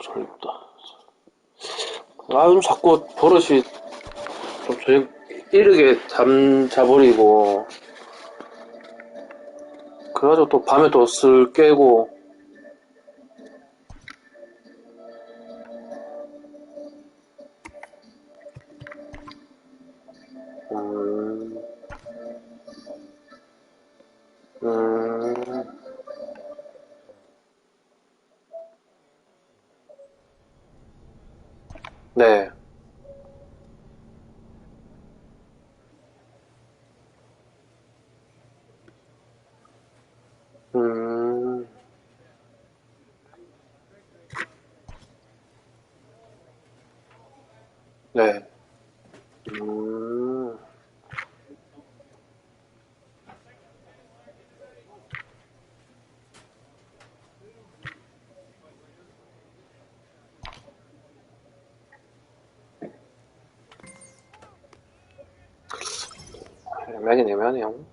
잘했다. 아, 좀 자꾸 버릇이 좀 이르게 자버리고, 그래가지고 또 밤에 또 쓸 깨고, 음, 음, 네, 음, 네, 음, 애매하긴 애매하네요.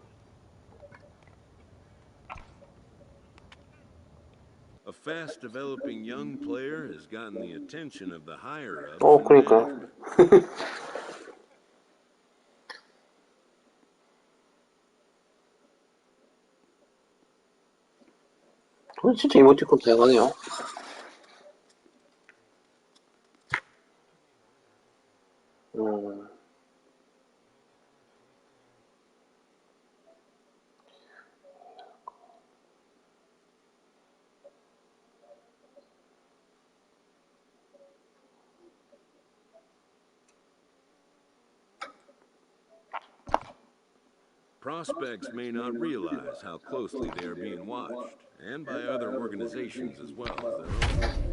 A fast-developing young player has gotten the attention of the higher-ups in 그러니까요. management. 진짜 이모티콘 다양하네요. 음, Prospects may not realize how closely they are being watched, and by other organizations as well as their own.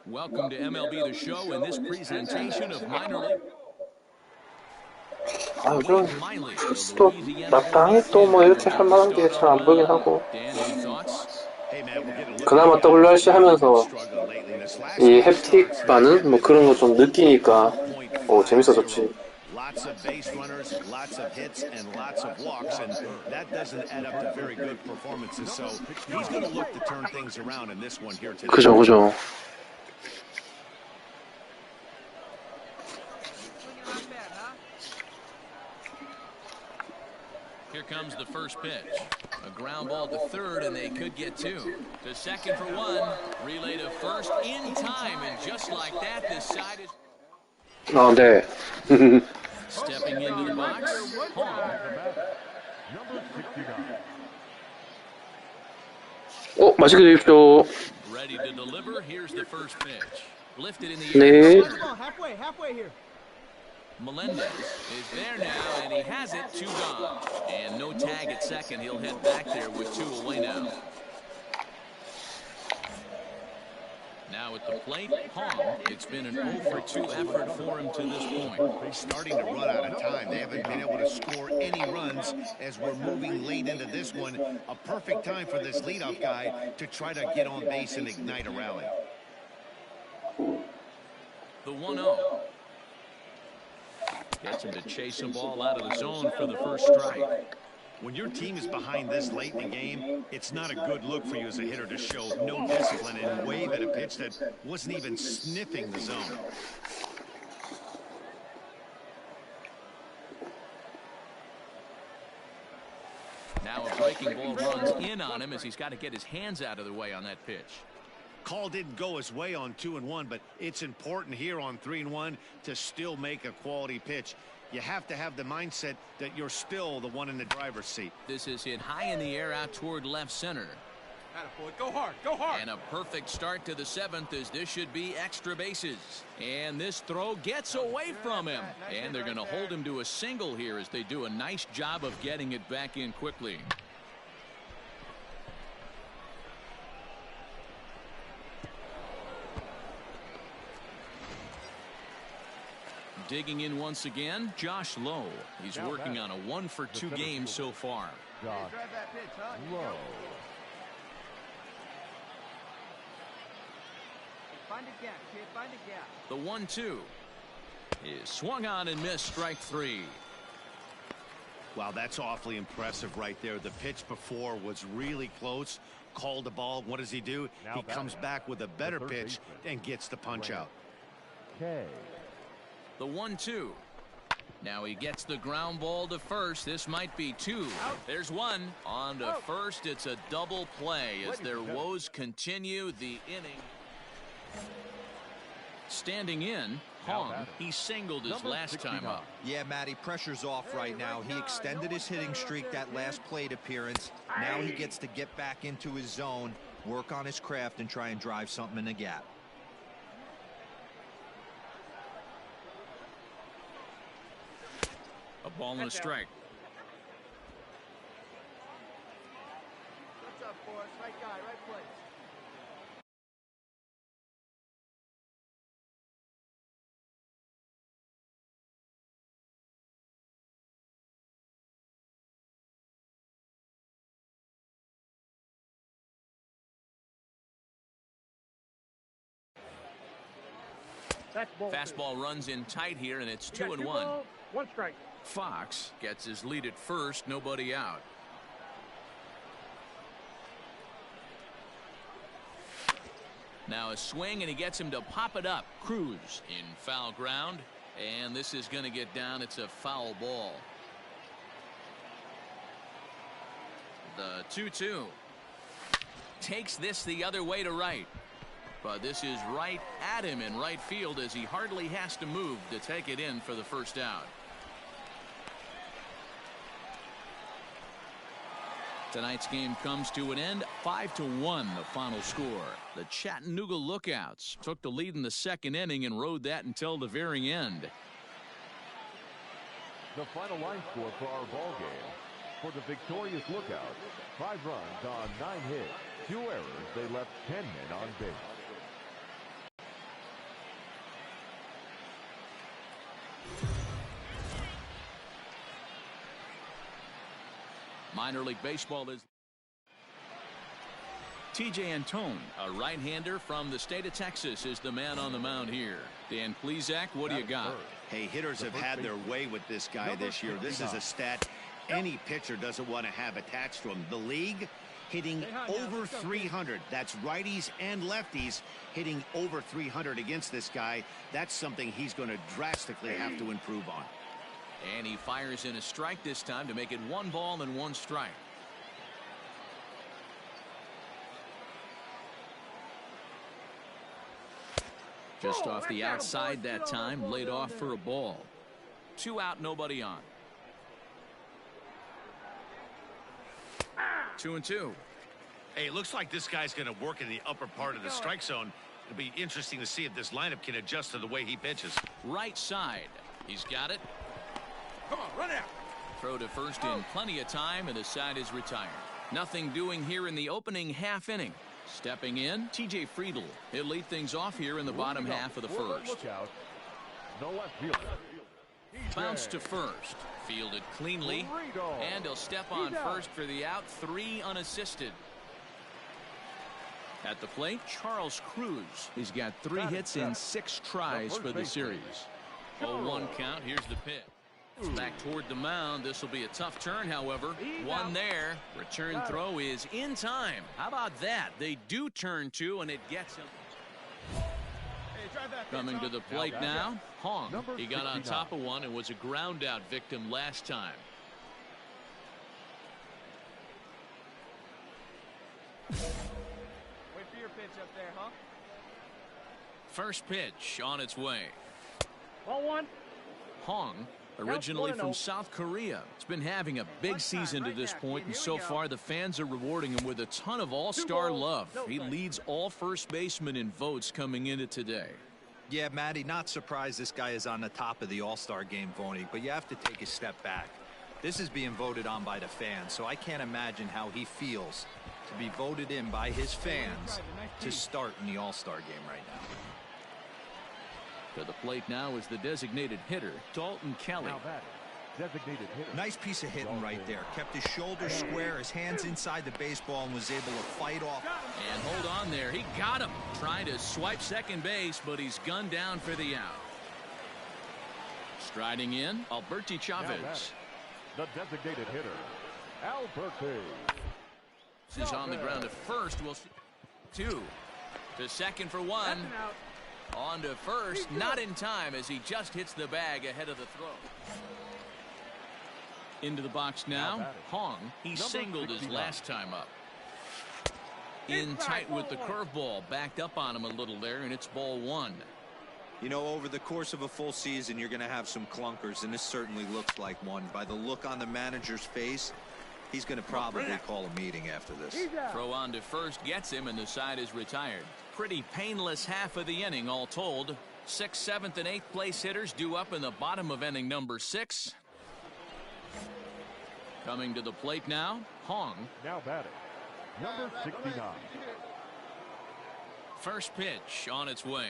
Welcome to MLB The Show in this presentation of minor league. 아, 요즘 또 마땅히 또 뭐 이렇게 할 만한 게 잘 안 보이긴 하고. Dan, any thoughts? 그나마 WRC 하면서 이 햅틱 반은 뭐 그런 거 좀 느끼니까 재밌어졌지. Lots of base runners, lots of hits, and lots of walks, and that doesn't add up to very good performances. So he's going to look to turn things around in this one here today. 그죠. Here comes the first pitch. A ground ball to third, and they could get two. To second for one. Relay to first in time, and just like that, this side is... 아, 네. Stepping into the box. 맛있게 드십시오. Ready to deliver. Here's the first pitch. Lifted in the 네. air. Halfway here. Melendez is there now, and he has it. Two gone. And no tag at second. He'll head back there with two away now. Now at the plate, Hong. It's been an 0-for-2 effort for him to this point. They're starting to run out of time. They haven't been able to score any runs as we're moving late into this one. A perfect time for this leadoff guy to try to get on base and ignite a rally. The 1-0. Gets him to chase a ball out of the zone for the first strike. When your team is behind this late in the game, it's not a good look for you as a hitter to show no discipline and wave at a pitch that wasn't even sniffing the zone. Now a breaking ball runs in on him as he's got to get his hands out of the way on that pitch. Call didn't go his way on 2-1, but it's important here on 3-1 to still make a quality pitch. You have to have the mindset that you're still the one in the driver's seat. This is hit high in the air out toward left center. Attaboy, go hard, go hard. And a perfect start to the seventh, as this should be extra bases. And this throw gets away from him. And they're going to hold him to a single here as they do a nice job of getting it back in quickly. Digging in once again, Josh Lowe. He's working on a 1-for-2 game so far. Josh Lowe. Find a gap, kid. Find a gap. The 1-2 is swung on and missed. Strike three. Wow, that's awfully impressive right there. The pitch before was really close. Called the ball. What does he do? He comes back with a better pitch and gets the punch out. Okay. The 1-2. Now he gets the ground ball to first. This might be two. There's one. On to first. It's a double play as their woes continue the inning. Standing in, Hong, he singled his last time up. Yeah, Matty, pressure's off right now. He extended his hitting streak that last plate appearance. Now he gets to get back into his zone, work on his craft, and try and drive something in the gap. A ball and a strike. What's up, boys? Right guy, right place. Fastball runs in tight here, and it's 2-1. One strike. Fox gets his lead at first, nobody out. Now a swing, and he gets him to pop it up. Cruz in foul ground, and this is going to get down. It's a foul ball. The 2-2 takes this the other way to right. But this is right at him in right field as he hardly has to move to take it in for the first out. Tonight's game comes to an end. 5-1 the final score. The Chattanooga Lookouts took the lead in the second inning and rode that until the very end. The final line score for our ball game. For the victorious Lookouts, 5 runs on 9 hits, 2 errors. They left 10 men on base. Minor League Baseball is T.J. Antone, a right-hander from the state of Texas, is the man on the mound here. Dan Plesac, what do you got? Hey, hitters have had their way with this guy this year. This is a stat any pitcher doesn't want to have attached to him. The league hitting over 300. That's righties and lefties hitting over 300 against this guy. That's something he's going to drastically have to improve on. And he fires in a strike this time to make it 1 ball and 1 strike. Just off the outside that time, laid off for a ball. 2 out, nobody on. 2-2. Hey, it looks like this guy's going to work in the upper part of the strike zone. It'll be interesting to see if this lineup can adjust to the way he pitches. Right side. He's got it. Come on, run out. Throw to first in plenty of time, and the side is retired. Nothing doing here in the opening half inning. Stepping in, T.J. Friedl. He'll lead things off here in the bottom half of the first. No left fielder. Bounce to first. Fielded cleanly. And he'll step on first for the out. 3 unassisted. At the plate, Charles Cruz. He's got 3 hits in 6 tries for the series. 0-1 count. Here's the pitch. Back toward the mound. This will be a tough turn, however. 1 there. Return throw is in time. How about that? They do turn 2, and it gets him. Coming to the plate now, Hong. He got on top of one and was a ground out victim last time. Wait for your pitch up there, huh? First pitch on its way. Ball 1. Hong, originally from South Korea, has been having a big season to this point, and so far the fans are rewarding him with a ton of all-star love. He leads all first basemen in votes coming into today. Yeah, Matty, not surprised this guy is on the top of the All-Star game voting, but you have to take a step back. This is being voted on by the fans, so I can't imagine how he feels to be voted in by his fans to start in the All-Star game right now. To the plate now is the designated hitter, Dalton Kelly. designated hitter. Nice piece of hitting right there. Kept his shoulders square, his hands inside the baseball, and was able to fight off. And hold on there. He got him. Trying to swipe second base, but he's gunned down for the out. Striding in, Alberti Chavez. The designated hitter, Alberti. This is on the ground at first. We'll see. 2 to second for 1. On to first, not in time as he just hits the bag ahead of the throw. Into the box now, Hong. He singled his last time up. In tight with the curveball, backed up on him a little there, and it's ball 1. You know, over the course of a full season, you're going to have some clunkers, and this certainly looks like one. By the look on the manager's face, he's going to probably call a meeting after this. Throw on to first gets him, and the side is retired. Pretty painless half of the inning, all told. 6th, 7th, and 8th place hitters due up in the bottom of inning number 6. Coming to the plate now, Hong. Now batting, number 69. First pitch on its way.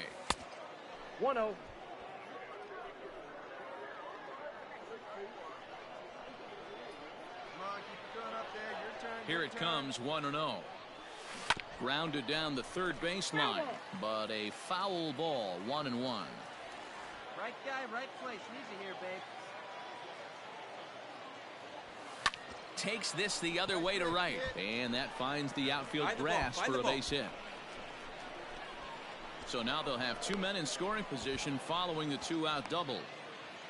1-0. Here it comes, 1-0. Grounded down the third baseline, but a foul ball, 1-1. Right guy, right place. Easy here, babe. Takes this the other way to right, and that finds the outfield grass for a base hit. So now they'll have 2 men in scoring position following the 2-out double.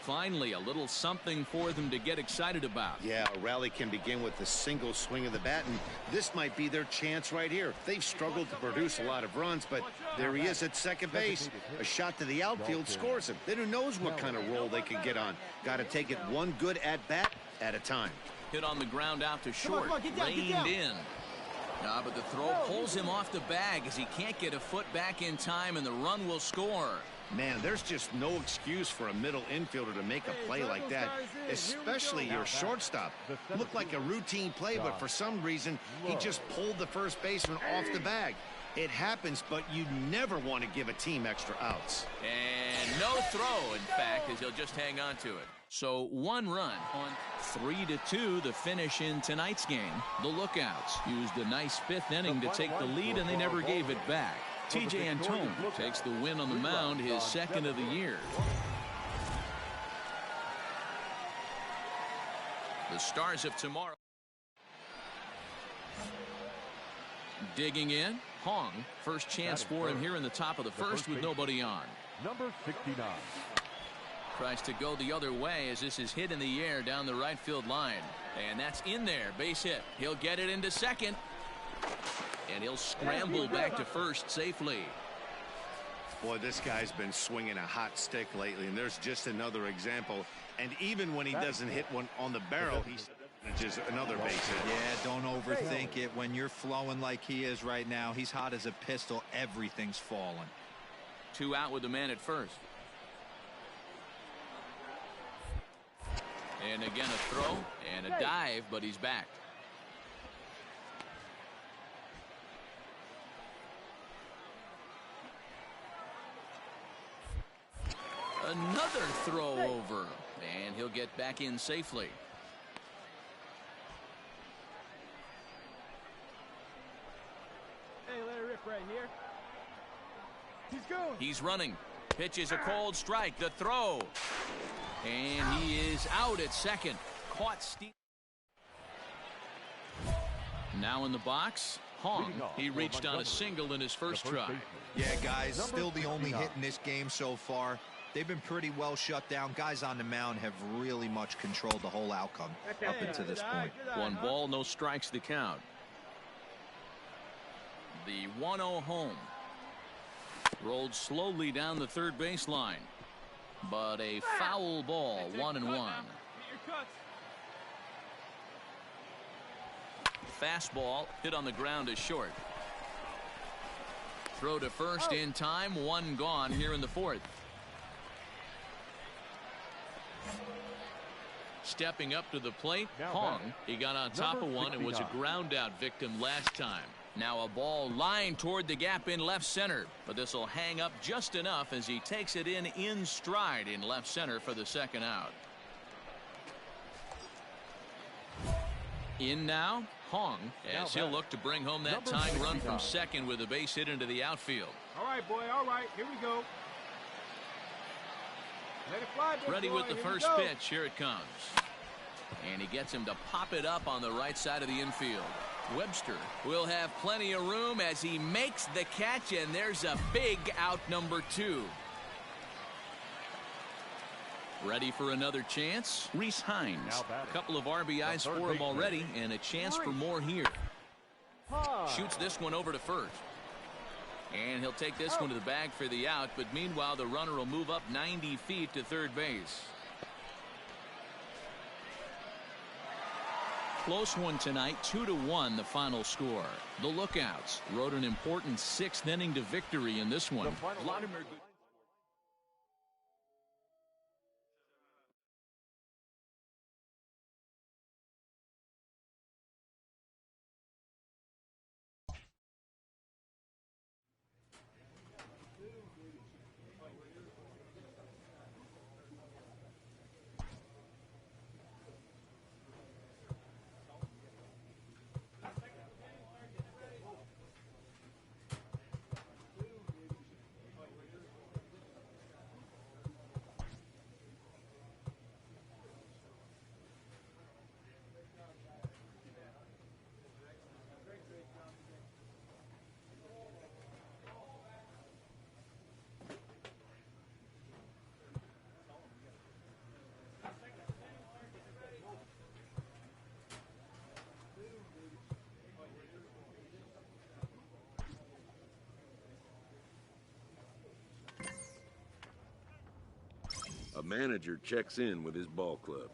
Finally, a little something for them to get excited about. Yeah, a rally can begin with a single swing of the bat, and this might be their chance right here. They've struggled to produce a lot of runs, but there he is at second base. A shot to the outfield scores him. Then who knows what kind of roll they can get on. Got to take it one good at-bat at a time. Hit on the ground out to short. Reined in. But the throw pulls him off the bag as he can't get a foot back in time, and the run will score. Man, there's just no excuse for a middle infielder to make a play like that, especially your shortstop. Looked like a routine play, but for some reason, he just pulled the first baseman off the bag. It happens, but you never want to give a team extra outs. And no throw, in fact, as he'll just hang on to it. So 1 run on 3-2, the finish in tonight's game. The Lookouts used a nice 5th inning to take the lead, and they never gave it back. TJ Antone takes the win on the mound, his 2nd of the year. The Stars of tomorrow. Digging in, Hong. First chance for him here in the top of the first with nobody on. Number 69. Tries to go the other way as this is hit in the air down the right field line. And that's in there. Base hit. He'll get it into second. And he'll scramble back to first safely. Boy, this guy's been swinging a hot stick lately, and there's just another example. And even when he doesn't hit one on the barrel, he manages another base hit. Yeah, don't overthink it. When you're flowing like he is right now, he's hot as a pistol. Everything's falling. 2 out with the man at first. And again a throw and a dive, but he's back. Another throw over, and he'll get back in safely. Hey, let it rip right here. He's going. He's running. Pitches a cold strike. The throw. And he is out at second. Caught steep. Now in the box, Hong. He reached on a single in his first try. Yeah, guys, still the only hit in this game so far. They've been pretty well shut down. Guys on the mound have really much controlled the whole outcome up until this point. 1 ball, no strikes to count. The 1-0 home. Rolled slowly down the third baseline. But a foul ball, 1-1. Fastball hit on the ground is short. Throw to first in time, 1 gone here in the 4th. Stepping up to the plate, Hong. He got on top of one and was a ground out victim last time. Now a ball lined toward the gap in left center, but this will hang up just enough as he takes it in stride in left center for the 2nd out. In now, Hong, as he'll look to bring home that tying run from second with a base hit into the outfield. All right, boy, all right. Here we go. Let it fly, big Ready boy. with the Here we first go. pitch. Here it comes. And he gets him to pop it up on the right side of the infield. Webster will have plenty of room as he makes the catch, and there's a big out, number 2. Ready for another chance? Reese Hines. A couple of RBIs for him already, and a chance for more here. Shoots this one over to first. And he'll take this one to the bag for the out, but meanwhile the runner will move up 90 feet to third base. Close one tonight, 2-1 the final score. The Lookouts rode an important 6th inning to victory in this one. Vladimir A manager checks in with his ball club.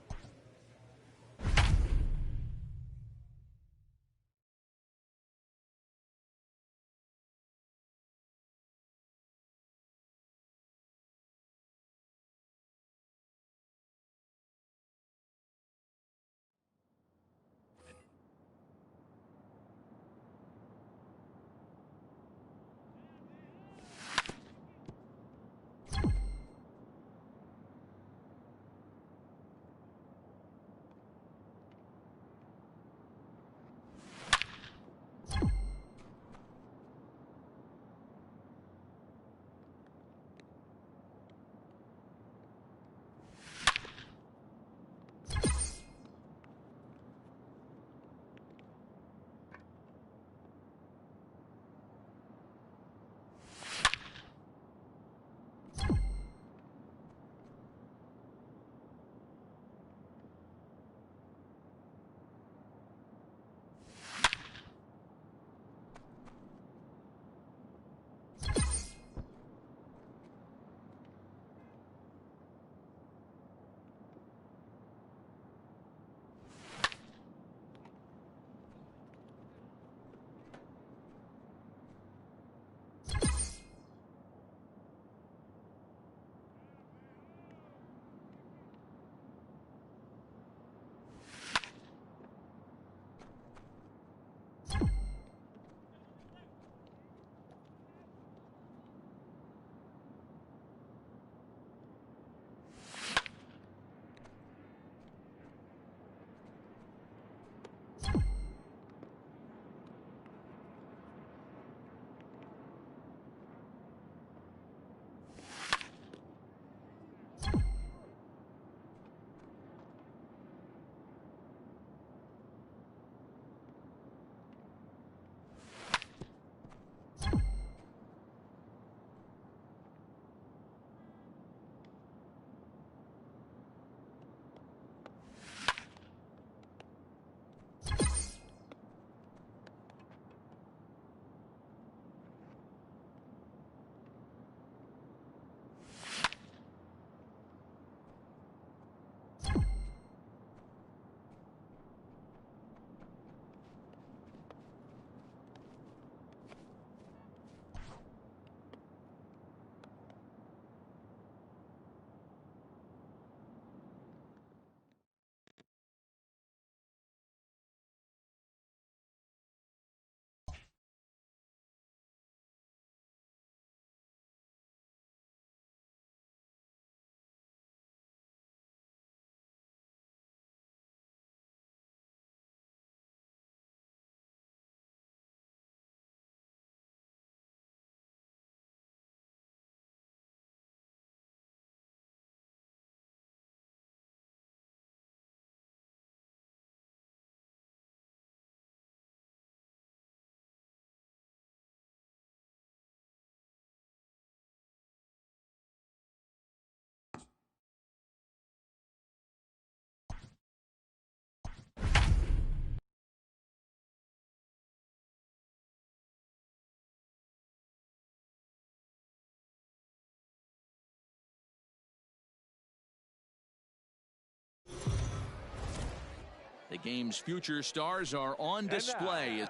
The game's future stars are on display.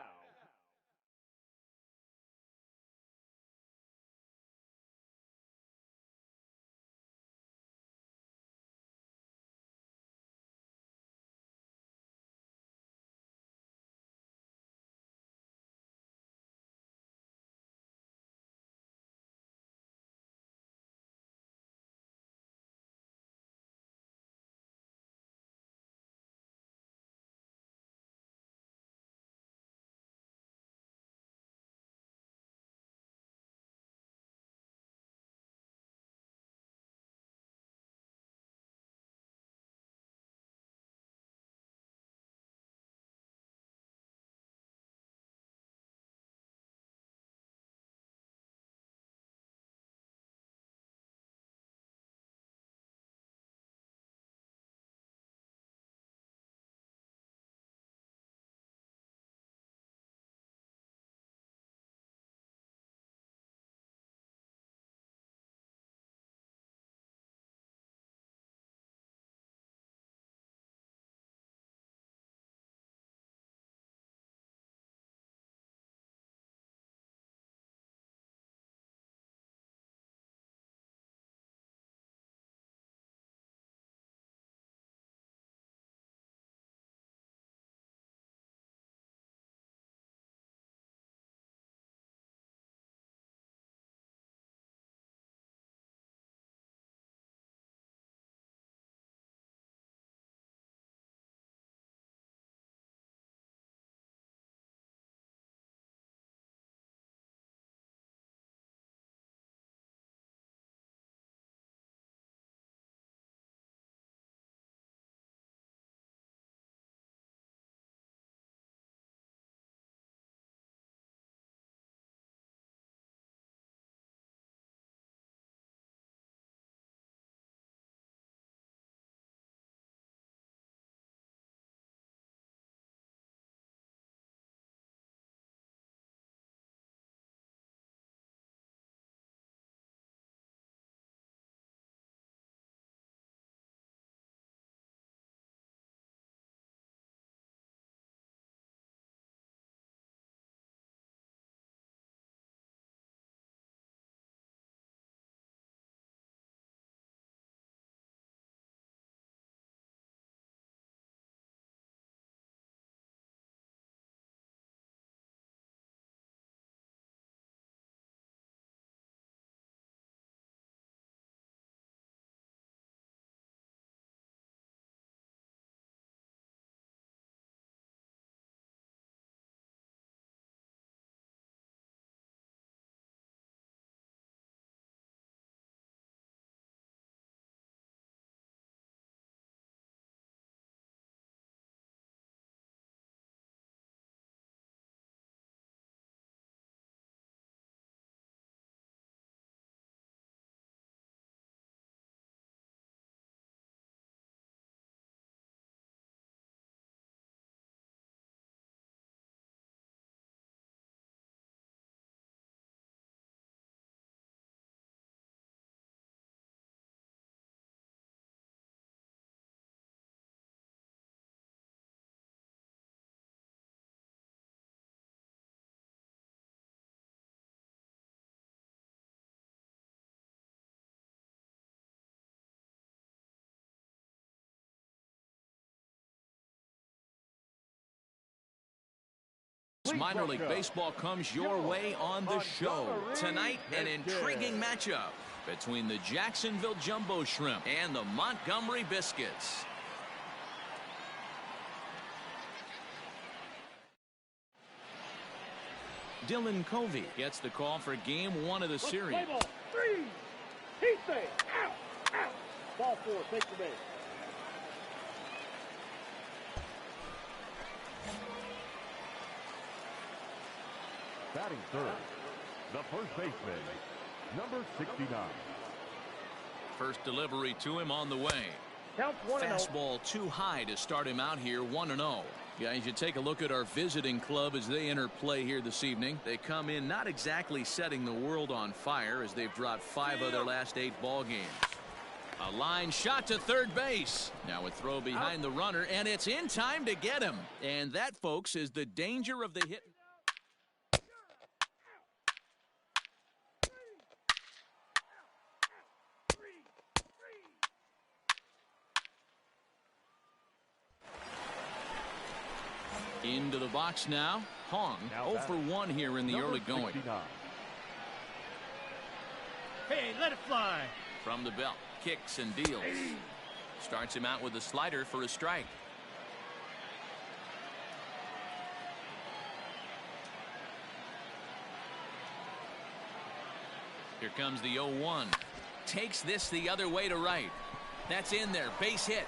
Minor League Baseball comes your way on the show. Tonight, an intriguing matchup between the Jacksonville Jumbo Shrimp and the Montgomery Biscuits. Dylan Covey gets the call for game 1 of the series. Play ball. 3. Heat base. Out. Out. Ball 4. Take the base. Batting third, the first baseman, number 69. First delivery to him on the way. Counts 1-0. Fastball too high to start him out here, 1-0. Guys, you take a look at our visiting club as they enter play here this evening. They come in not exactly setting the world on fire as they've dropped 5 of their last 8 ball games. A line shot to third base. Now a throw behind the runner, and it's in time to get him. And that, folks, is the danger of the hit. Into the box now. Hong 0 for 1 here in the early going. 69. Hey, let it fly. From the belt, kicks and deals. Starts him out with a slider for a strike. Here comes the 0-1. Takes this the other way to right. That's in there. Base hit.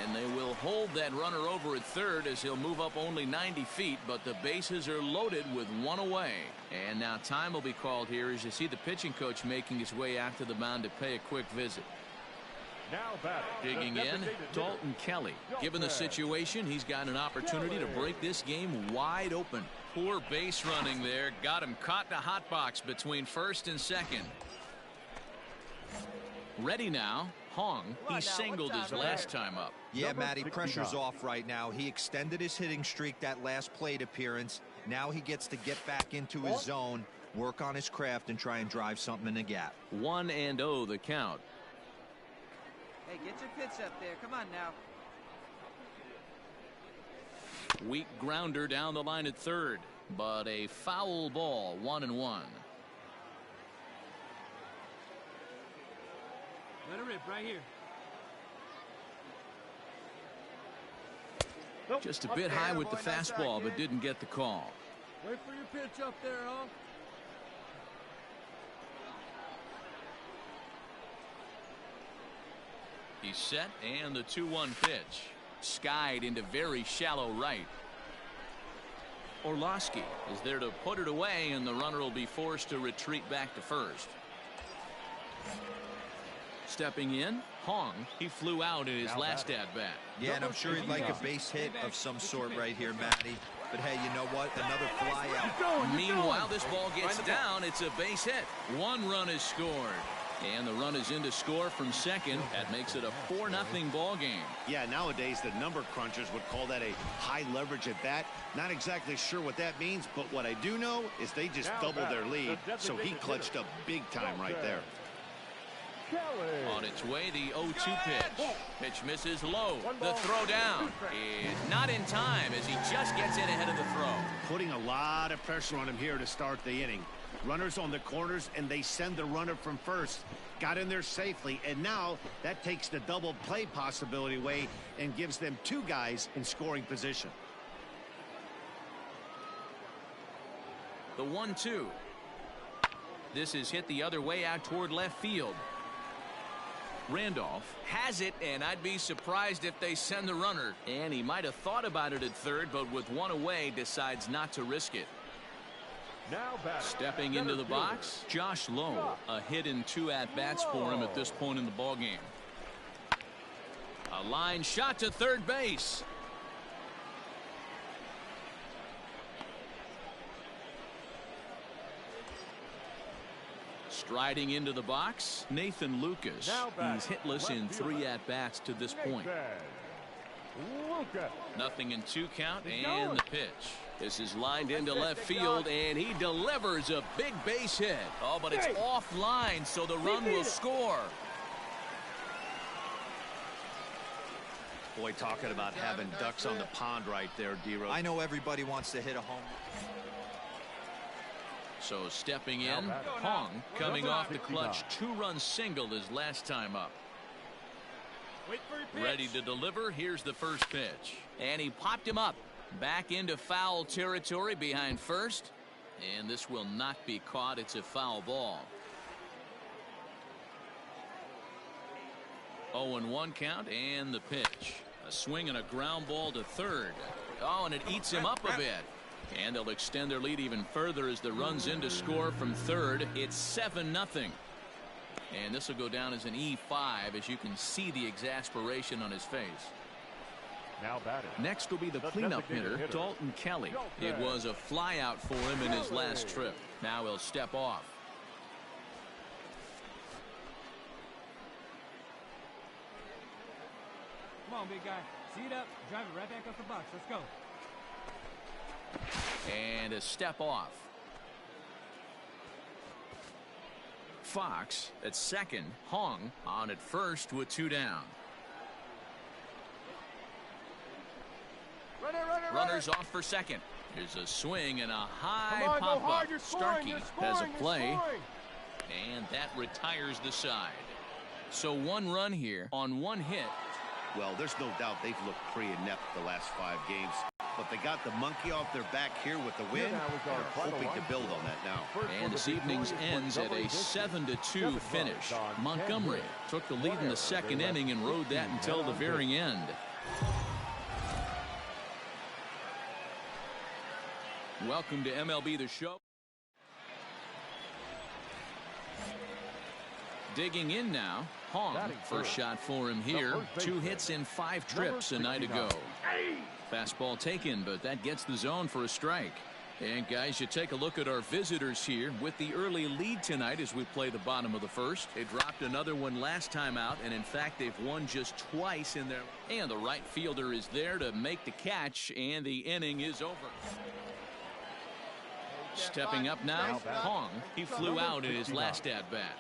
And they will hold that runner over at third as he'll move up only 90 feet, but the bases are loaded with one away. And now time will be called here as you see the pitching coach making his way out to the mound to pay a quick visit. Now batting. Digging in, Dalton Kelly. Given the situation, he's got an opportunity to break this game wide open. Poor base running there. Got him caught in a hot box between first and second. Ready now. Hong, he singled his last time up. Yeah, Matty, pressure's off right now. He extended his hitting streak that last plate appearance. Now he gets to get back into his zone, work on his craft, and try and drive something in the gap. 1-0 the count. Hey, get your pitch up there. Come on now. Weak grounder down the line at third, but a foul ball, 1-1. Let it rip right here. Just a bit high with the fastball, but didn't get the call. Wait for your pitch up there, huh? He's set, and the 2-1 pitch. Skied into very shallow right. Orlowski is there to put it away, and the runner will be forced to retreat back to first. Stepping in, Hong, he flew out in his last at-bat. Yeah, and I'm sure he'd like a base hit of some sort right here, Matty. But hey, you know what? Another fly out. Meanwhile, this ball gets down. It's a base hit. One run is scored. And the run is in to score from second. That makes it a 4-0 ball game. Yeah, nowadays the number crunchers would call that a high leverage at bat. Not exactly sure what that means, but what I do know is they just doubled their lead. So he clutched up big time right there. On its way, the 0-2 pitch. Pitch misses low. The throw down is not in time as he just gets in ahead of the throw. Putting a lot of pressure on him here to start the inning. Runners on the corners, and they send the runner from first. Got in there safely, and now that takes the double play possibility away and gives them two guys in scoring position. The 1-2. This is hit the other way out toward left field. Randolph has it, and I'd be surprised if they send the runner. And he might have thought about it at third, but with one away, decides not to risk it. Now stepping into the box, Josh Lowe. A hit in 2 at-bats for him at this point in the ballgame. A line shot to third base. Striding into the box, Nathan Lucas. He's hitless in 3 at-bats to this point. Nothing in 2 count, and the pitch. This is lined into left field, and he delivers a big base hit. Oh, but it's offline, so the run will score. Boy, talking about having ducks on the pond right there, D-Rose. I know everybody wants to hit a home. So stepping in, Hong coming off the clutch 2-run single his last time up. Ready to deliver. Here's the first pitch. And he popped him up. Back into foul territory behind first. And this will not be caught. It's a foul ball. 0-1 count, and the pitch. A swing and a ground ball to third. Oh, and it eats him up a bit. And they'll extend their lead even further as the run's in to score from third. It's 7-0. And this will go down as an E5 as you can see the exasperation on his face. Now batting. Next will be the cleanup hitter, Dalton Kelly. It was a flyout for him in his last trip. Now he'll step off. on, big guy. See it up. Drive it right back up the box. Let's go. And a step off. Fox at second. Hong on at first with 2 down. Runners off for second. Here's a swing and a high pop-up. Starkey has a play. And that retires the side. So 1 run here on 1 hit. Well, there's no doubt they've looked pretty inept the last 5 games. But they got the monkey off their back here with the win. They're hoping to build on that now. And this evening's ends at a 7-2 finish. Montgomery took the lead in the second inning and rode that until the very end. Welcome to MLB The Show. Digging in now, Hong. First shot for him here. 2 hits in 5 trips a night ago. Fastball taken, but that gets the zone for a strike. And guys, you take a look at our visitors here with the early lead tonight as we play the bottom of the first. They dropped another one last time out, and in fact, they've won just twice in their. And the right fielder is there to make the catch, and the inning is over. Stepping up now, Hong. He flew out in his last at-bat.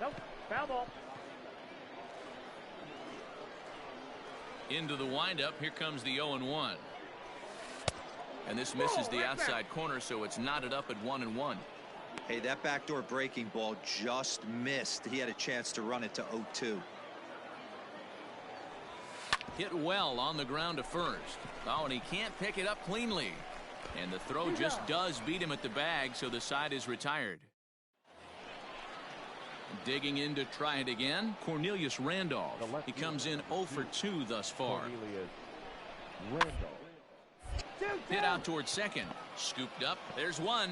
Nope. Foul ball. Into the windup. Here comes the 0-1. And this misses the outside corner, so it's knotted up at 1-1. Hey, that backdoor breaking ball just missed. He had a chance to run it to 0-2. Hit well on the ground to first. Oh, and he can't pick it up cleanly. And the throw just does beat him at the bag, so the side is retired. Digging in to try it again, Cornelius Randolph. He comes in 0 for 2 thus far. Hit out towards second. Scooped up. There's one.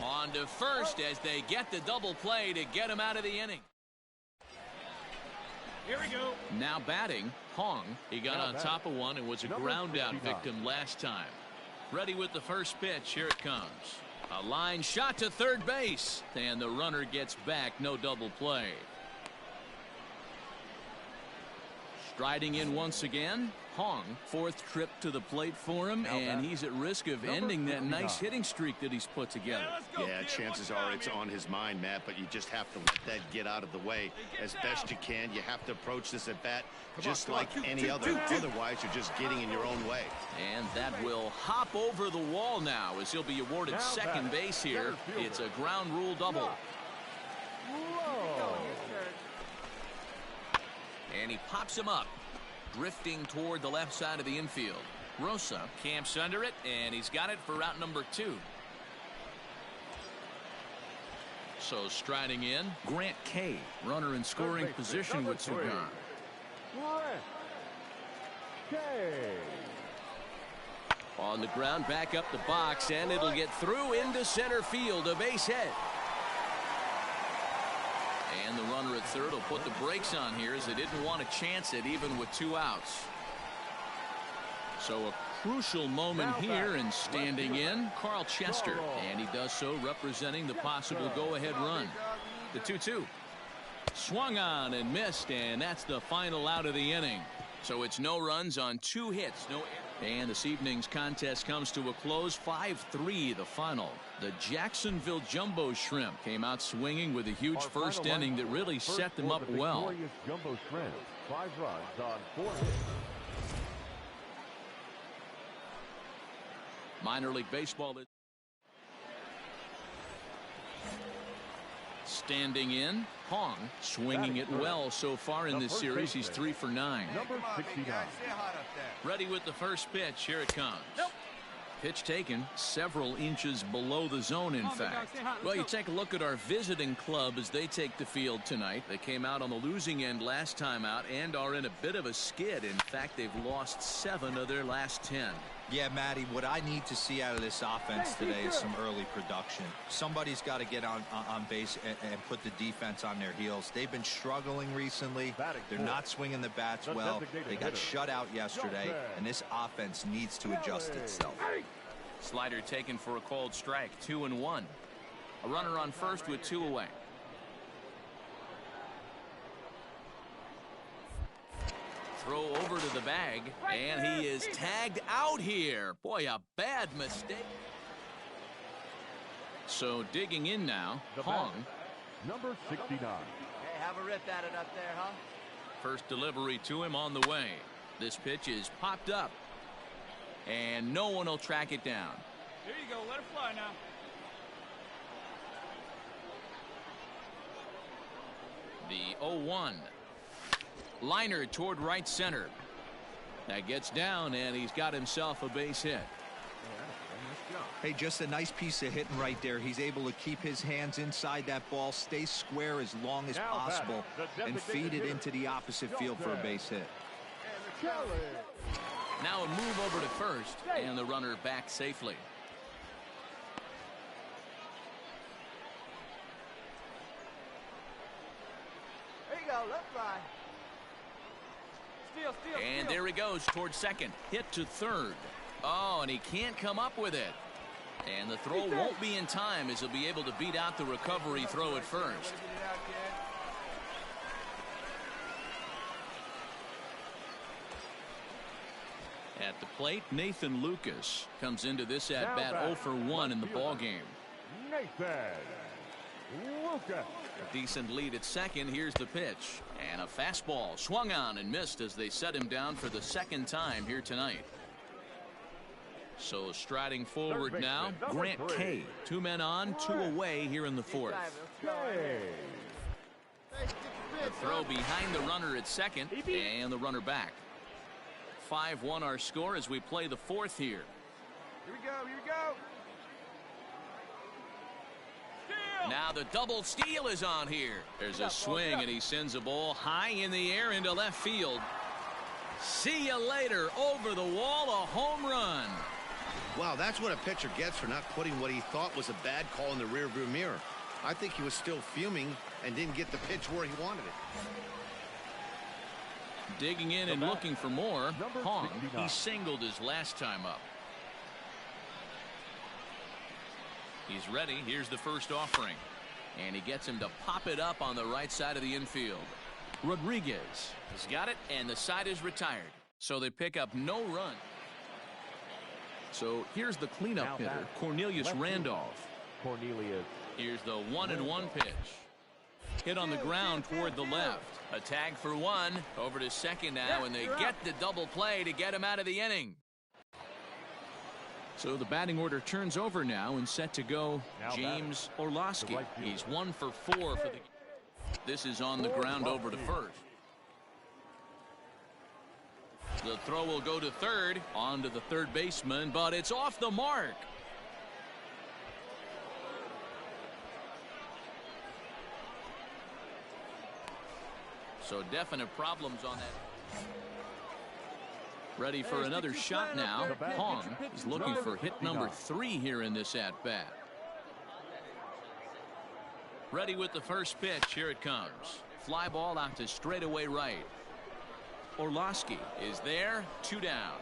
On to first as they get the double play to get him out of the inning. Here we go. Now batting, Hong. He got on top of one and was a ground out victim last time. Ready with the first pitch. Here it comes. A line shot to third base. And the runner gets back. No double play. Striding in once again, Hong. 4th trip to the plate for him, and he's at risk of ending that nice hitting streak that he's put together. Yeah, chances are it's on his mind, Matt, but you just have to let that get out of the way as best you can. You have to approach this at bat just like any other. Otherwise, you're just getting in your own way. And that will hop over the wall now as he'll be awarded second base here. It's a ground rule double. And he pops him up, drifting toward the left side of the infield. Rosa camps under it, and he's got it for route number 2. So striding in, Grant K, runner in scoring position with 2 gone. On the ground, back up the box, and it'll get through into center field, a base hit. And the runner at third will put the brakes on here as they didn't want to chance it even with 2 outs. So a crucial moment here, and standing in, Carl Chester. And he does so representing the possible go-ahead run. The 2-2. Swung on and missed, and that's the final out of the inning. So it's no runs on 2 hits. And this evening's contest comes to a close. 5-3 the final. The Jacksonville Jumbo Shrimp came out swinging with a huge first inning that really set them up well. Jumbo Shrimp, 5 runs on 4 hits. Minor League Baseball. Standing in, Hong swinging it well so far in this series. He's 3 for 9. Number 69. Ready with the first pitch. Here it comes. Pitch taken several inches below the zone, in fact. Well, you take a look at our visiting club as they take the field tonight. They came out on the losing end last time out and are in a bit of a skid. In fact, they've lost 7 of their last 10. Yeah, Matty, what I need to see out of this offense today is some early production. Somebody's got to get on base and put the defense on their heels. They've been struggling recently. They're not swinging the bats well. They got shut out yesterday, and this offense needs to adjust itself. Slider taken for a called strike. 2-1. A runner on first with 2 away. Throw over to the bag, and he is tagged out here. Boy, a bad mistake. So digging in now, Hong. Number 69. Hey, have a rip at it up there, huh? First delivery to him on the way. This pitch is popped up, and no one will track it down. Here you go. Let it fly now. The 0-1. Liner toward right center. That gets down, and he's got himself a base hit. Hey, just a nice piece of hitting right there. He's able to keep his hands inside that ball, stay square as long as possible, and feed it into the opposite field for a base hit. Now a move over to first, and the runner back safely. There you go. Let it fly. And there he goes towards second. Hit to third. Oh, and he can't come up with it. And the throw won't be in time as he'll be able to beat out the recovery throw at first. At the plate, Nathan Lucas comes into this at-bat 0 for 1 in the ballgame. Nathan Lucas. A decent lead at second. Here's the pitch. And a fastball swung on and missed as they set him down for the second time here tonight. So striding forward now, Grant Kay. 2 men on, 2 away here in the fourth. The throw behind the runner at second, and the runner back. 5-1 our score as we play the fourth here. Here we go. Here we go. Now the double steal is on here. There's a swing, and he sends a ball high in the air into left field. See you later. Over the wall, a home run. Wow, that's what a pitcher gets for not putting what he thought was a bad call in the rearview mirror. I think he was still fuming and didn't get the pitch where he wanted it. Digging in and looking for more. Hong, he singled his last time up. He's ready. Here's the first offering. And he gets him to pop it up on the right side of the infield. Rodriguez has got it, and the side is retired. So they pick up no run. So here's the cleanup hitter, Cornelius Randolph. Here's the 1-1 pitch. Hit on the ground toward the left. A tag for one. Over to second now, and they get the double play to get him out of the inning. So the batting order turns over now and set to go James Orlowski. He's 1 for 4 for the game. This is on the ground over to first. The throw will go to third, on to the third baseman, but it's off the mark. So definite problems on that. Ready for another shot now. Hong is looking for hit number 3 here in this at-bat. Ready with the first pitch. Here it comes. Fly ball out to straightaway right. Orlowski is there. 2 down.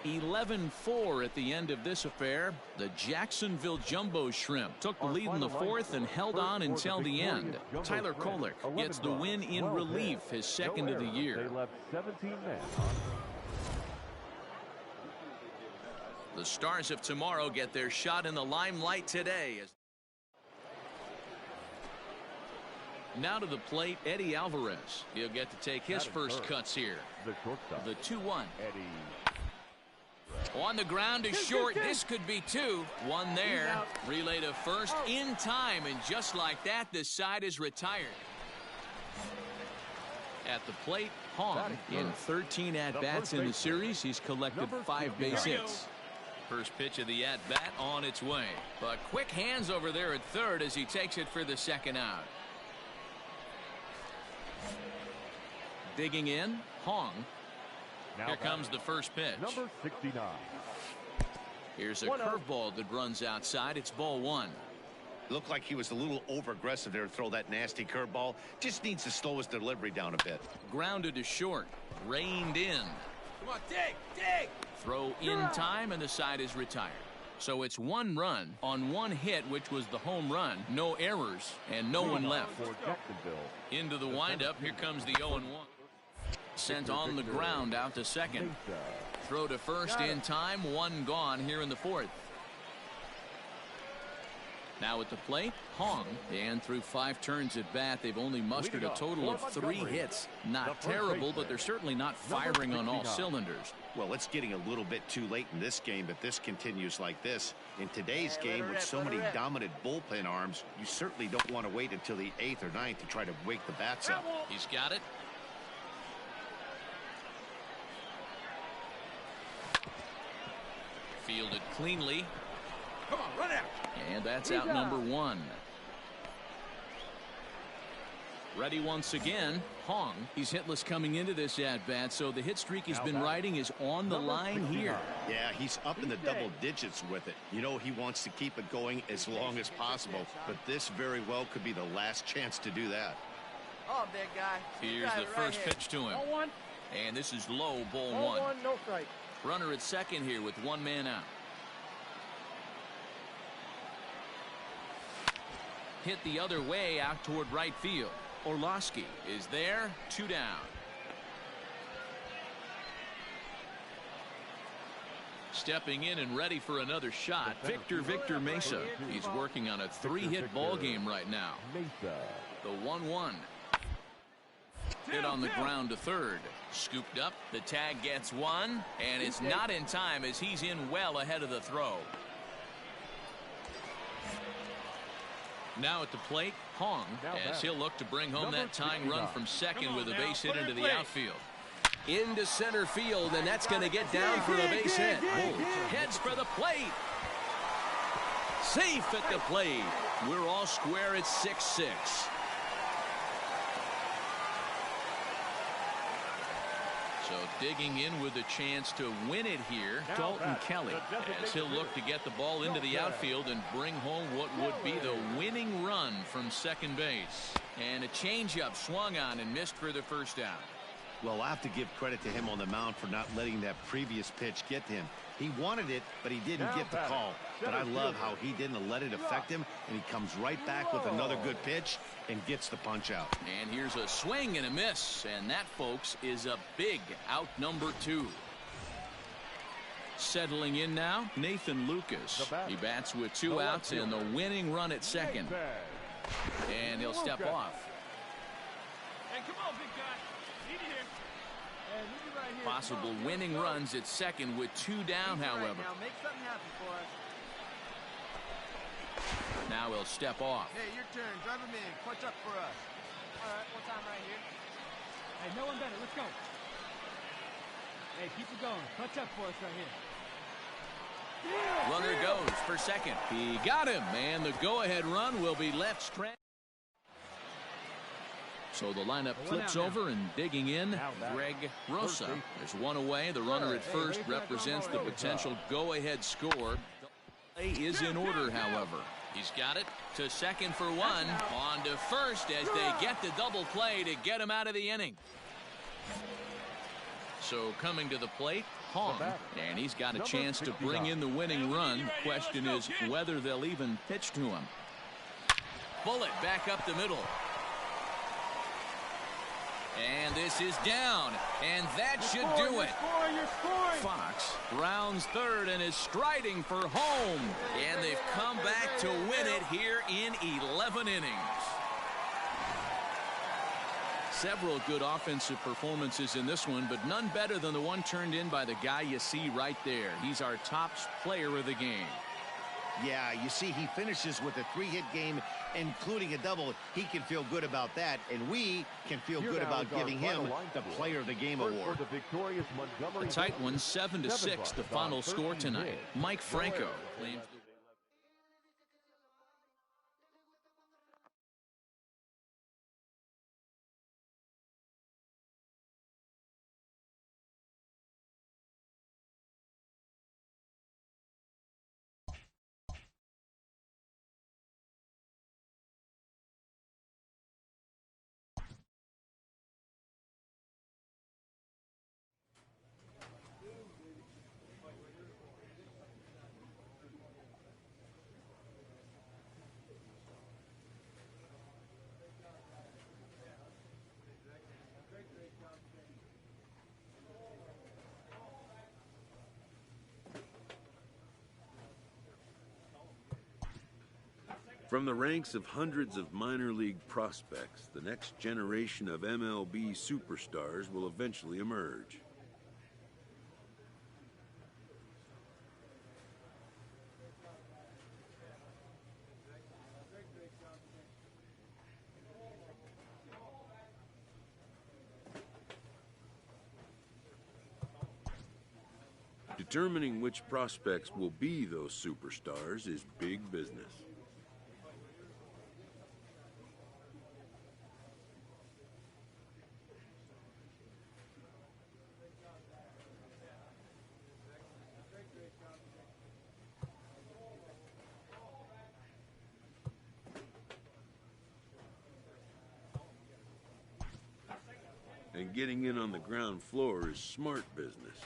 (11-4) at the end of this affair. The Jacksonville Jumbo Shrimp took the lead in the fourth and held on until the end. Tyler Kolek gets the win in relief, his second of the year. The Stars of tomorrow get their shot in the limelight today. Now to the plate, Eddie Alvarez. He'll get to take his first cuts here. The 2-1. On the ground to short. This could be 2. 1 there. Relay to first in time, and just like that, the side is retired. At the plate, Hong, in 13 at-bats in the series, he's collected 5 base hits. First pitch of the at-bat on its way. But quick hands over there at third as he takes it for the second out. Digging in, Hong. Here comes the first pitch. Number 69. Here's a curveball that runs outside. It's ball 1. Looked like he was a little over-aggressive there to throw that nasty curveball. Just needs to slow his delivery down a bit. Grounded to short. Reined in. Come on, dig, dig. Throw in time, and the side is retired. So it's 1 run on 1 hit, which was the home run. No errors and no one left. Into the windup. Here comes the 0-1. Sent on the ground out to second. Throw to first in time. 1 gone here in the 4th. Now at the plate, Hong. And through 5 turns at bat, they've only mustered a total of 3 hits. Not terrible, but they're certainly not firing on all cylinders. Well, it's getting a little bit too late in this game, but this continues like this. In today's game, with so many dominant bullpen arms, you certainly don't want to wait until the 8th or 9th to try to wake the bats up. He's got it. Fielded cleanly. Come on, run out. And that's out number 1. Ready once again. Hong. He's hitless coming into this at-bat, so the hit streak he's been riding is on the line here. Yeah, he's up in the double digits with it. You know he wants to keep it going as long as possible, but this very well could be the last chance to do that. Oh, big guy. Here's the first pitch to him. 0-1. And this is low, ball 1. 0-1, no strike. Runner at second here with 1 man out. Hit the other way out toward right field. Orlowski is there. 2 down. Stepping in and ready for another shot, Victor Mesa. He's working on a 3-hit ball game right now. The 1-1. Hit on the ground to third. Scooped up. The tag gets 1, and it's not in time as he's in well ahead of the throw. Now at the plate, Hong, as he'll look to bring home that tying run from second with a base hit into the outfield. Into center field, and that's going to get down for a base hit. Heads for the plate. Safe at the plate. We're all square at 6-6. So digging in with a chance to win it here, Dalton Kelly, as he'll look to get the ball into the outfield and bring home what would be the winning run from second base. And a changeup swung on and missed for the first out. Well, I have to give credit to him on the mound for not letting that previous pitch get to him. He wanted it, but he didn't get the call. But I love how he didn't let it affect him, and he comes right back with another good pitch and gets the punch out. And here's a swing and a miss, and that, folks, is a big out number 2. Settling in now, Nathan Lucas. He bats with 2 outs and the winning run at second. And he'll step off. Hey, come on, big guy. Need you here. Possible winning runs at second with 2 down, however. Now make something happen for us. Now he'll step off. Hey, your turn. Drive him in. Clutch up for us. All right, one time right here. Hey, no one better. Let's go. Hey, keep it going. Clutch up for us right here. Runner goes for second. He got him, and the go-ahead run will be left stranded. So the lineup flips over and digging in, Greg Rosa. There's 1 away. The runner at first represents the potential go-ahead score. The play is in order, however. He's got it to second for 1. On to first as they get the double play to get him out of the inning. So coming to the plate, Hong, and he's got a chance to bring in the winning run. Question is whether they'll even pitch to him. Bullet back up the middle. And this is down, and that should do it. Fox rounds third and is striding for home, and they've come back to win it here in 11 innings. Several good offensive performances in this one, but none better than the one turned in by the guy you see right there. He's our top player of the game. Yeah, you see, he finishes with a 3-hit game, including a double. He can feel good about that, and we can feel good about giving him the Player of the Game award. A tight one, 7-6, the final score tonight. Mike Franco claims the From the ranks of hundreds of minor league prospects, the next generation of MLB superstars will eventually emerge. Determining which prospects will be those superstars is big business. And getting in on the ground floor is smart business.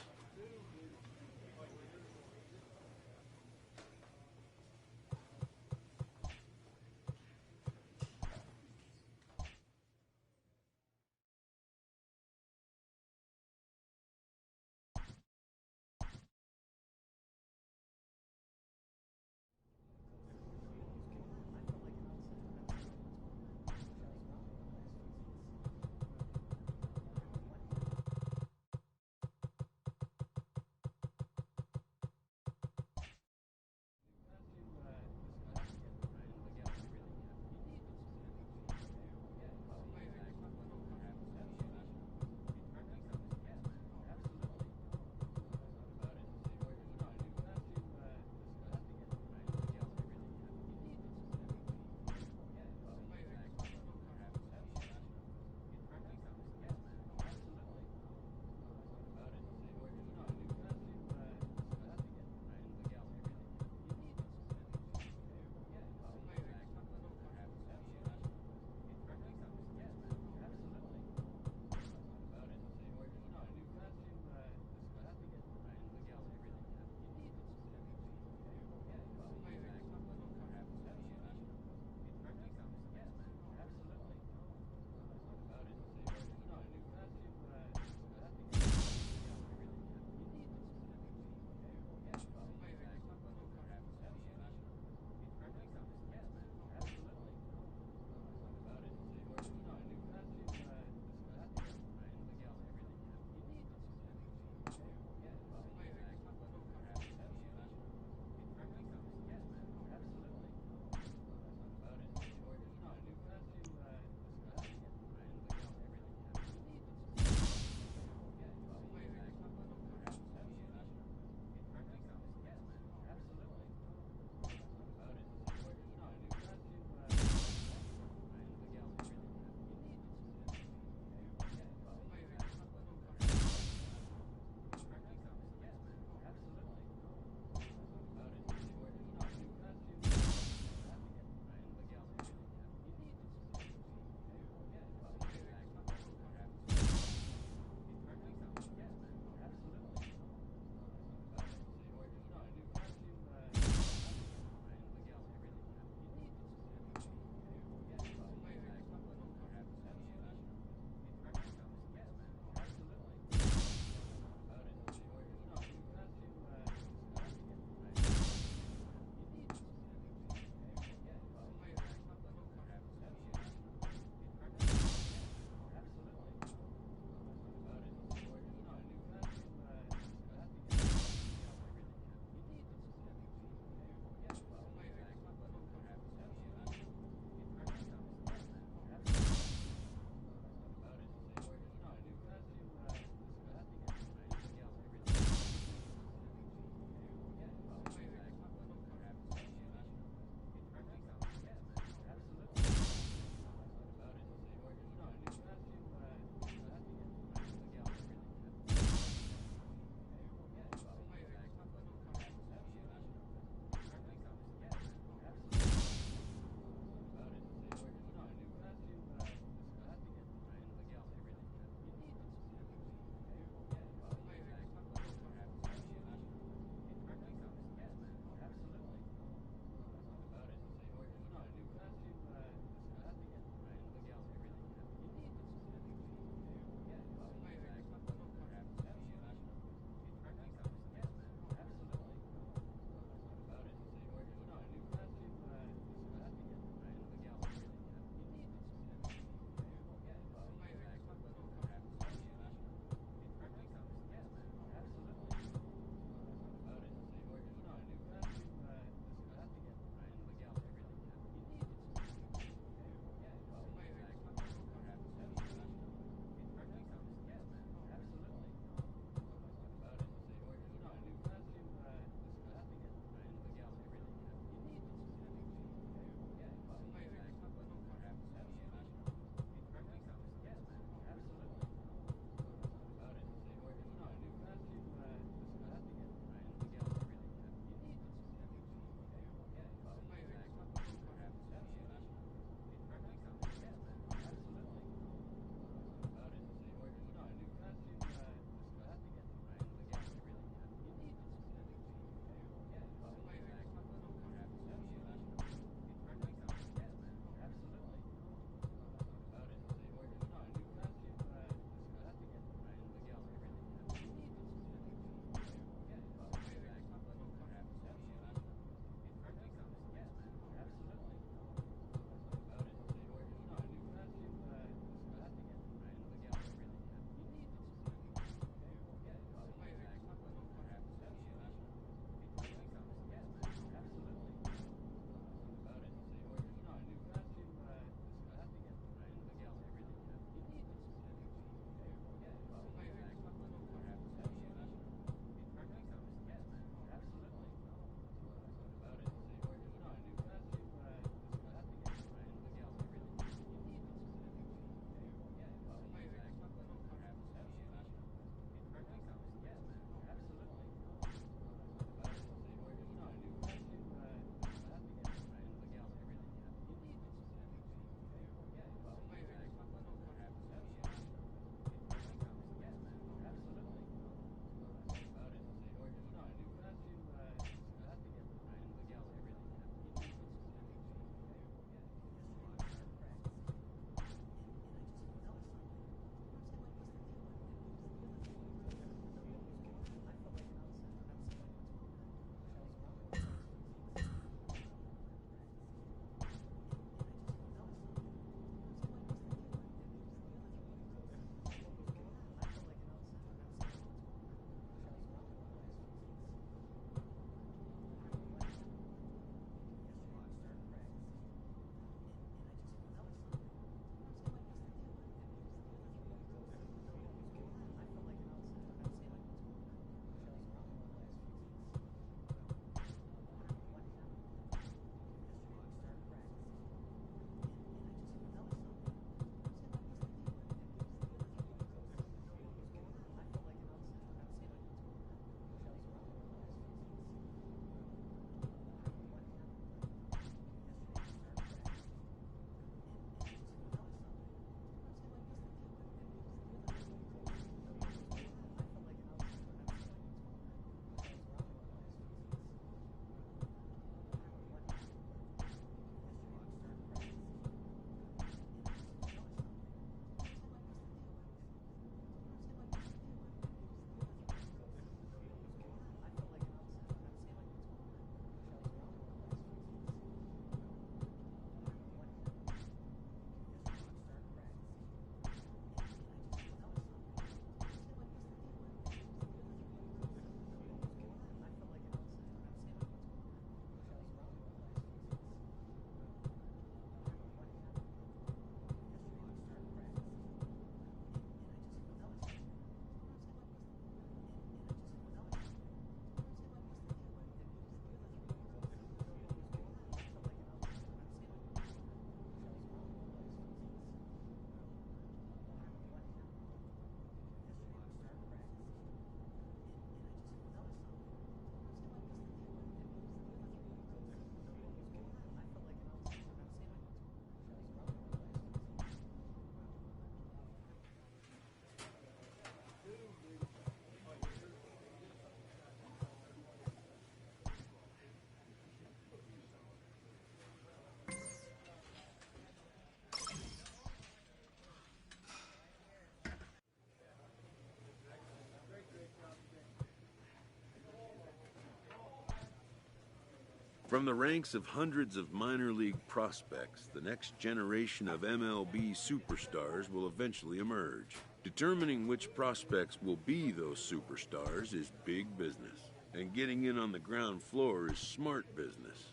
From the ranks of hundreds of minor league prospects, the next generation of MLB superstars will eventually emerge. Determining which prospects will be those superstars is big business, and getting in on the ground floor is smart business.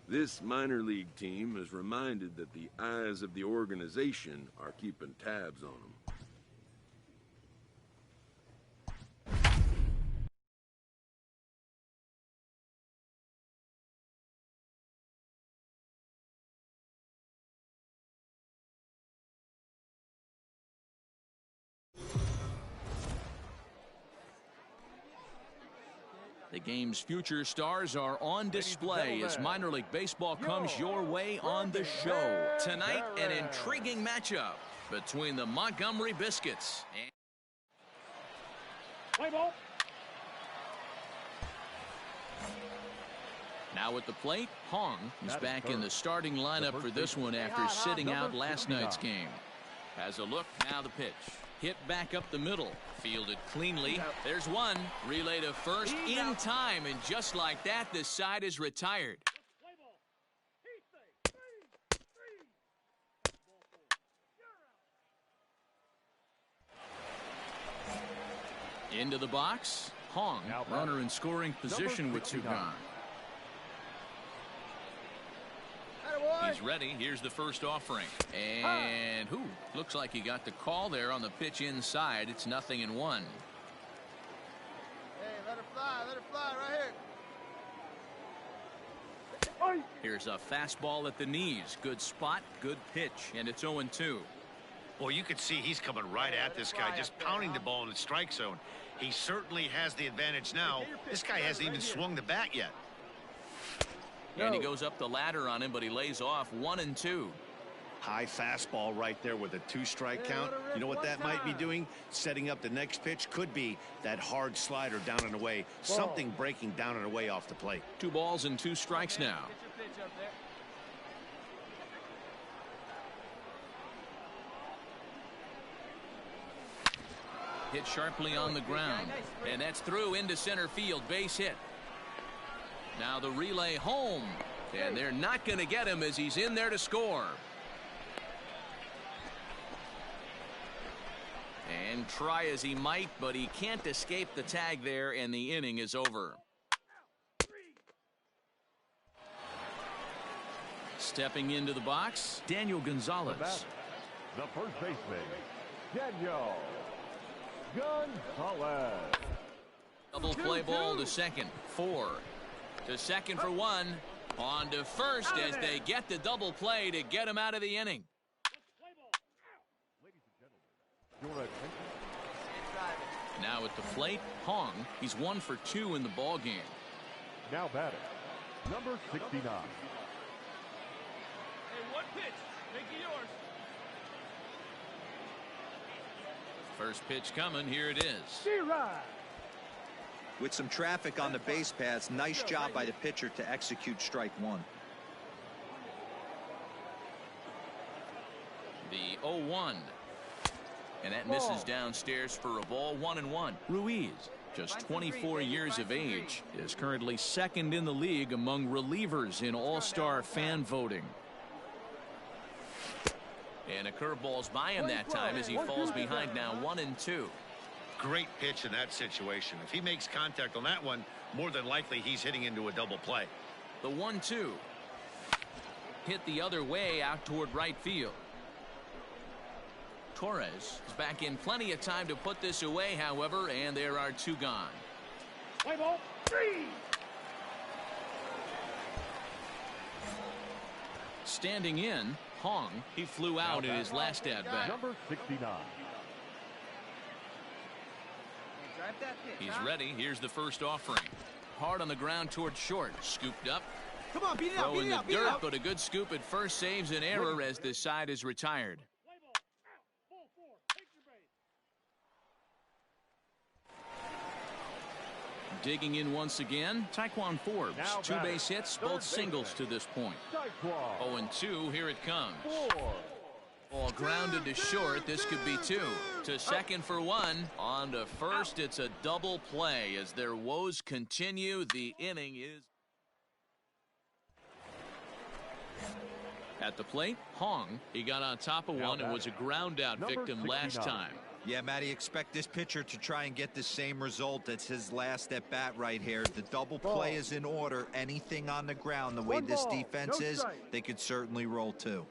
This minor league team is reminded that the eyes of the organization are keeping tabs on them. The game's future stars are on display as minor league baseball comes your way on the show. Tonight, an intriguing matchup between the Montgomery Biscuits and Play ball. now at the plate, Hong is back in the starting lineup for this one after sitting out last night's game. Has a look, now the pitch. Hit back up the middle, fielded cleanly. There's one, relay to first in time, and just like that, the side is retired. Into the box, Hong, runner in scoring position with two gone. He's ready. Here's the first offering. And looks like he got the call there on the pitch inside. It's 0-1. Hey, let it fly right here. Here's a fastball at the knees. Good spot, good pitch, and it's 0-2. Well, you can see he's coming right at this guy, just pounding the ball in the strike zone. He certainly has the advantage now. This guy hasn't even swung the bat yet. And he goes up the ladder on him, but he lays off 1-2. High fastball right there with a 2-strike count. You know what that might be doing? Setting up the next pitch. Could be that hard slider down and away. Something breaking down and away off the plate. 2 balls and 2 strikes now. Hit sharply on the ground. And that's through into center field. Base hit. Now the relay home. And they're not going to get him as he's in there to score. And try as he might, but he can't escape the tag there, and the inning is over. Stepping into the box, Daniel Gonzalez. The first baseman, Daniel Gonzalez. Double play ball to second. 4. To second for 1. On to first as they get the double play to get him out of the inning. Now at the plate, Hong. He's 1 for 2 in the ball game. Now batting, number 69. Hey, one pitch. Make it yours. First pitch coming. Here it is. With some traffic on the base paths, nice job by the pitcher to execute strike 1. The 0-1. And that misses downstairs for a ball. 1-1. Ruiz, just 24 years of age, is currently second in the league among relievers in all-star fan voting. And a curveball's by him that time as he falls behind now 1-2. Great pitch in that situation. If he makes contact on that one, more than likely he's hitting into a double play. The 1-2. Hit the other way out toward right field. Torres is back in plenty of time to put this away, however, and there are 2 gone. Play ball. 3. Standing in, Hong. He flew out in his last at-bat. Number 69. He's ready. Here's the first offering. Hard on the ground toward short. Scooped up. Come on, beat it out, Throw in the dirt, but a good scoop at first saves an error as the side is retired. Digging in once again, Taekwon Forbes. 2 base hits, both singles to this point. 0-2, here it comes. Ball grounded to short. This could be 2. To second for 1. On to first. It's a double play as their woes continue. The inning is At the plate, Hong. He got on top of one and was a ground out victim last time. Yeah, Matty, expect this pitcher to try and get the same result. It's his last at bat right here. The double play is in order. Anything on the ground, the way this defense is, they could certainly roll too.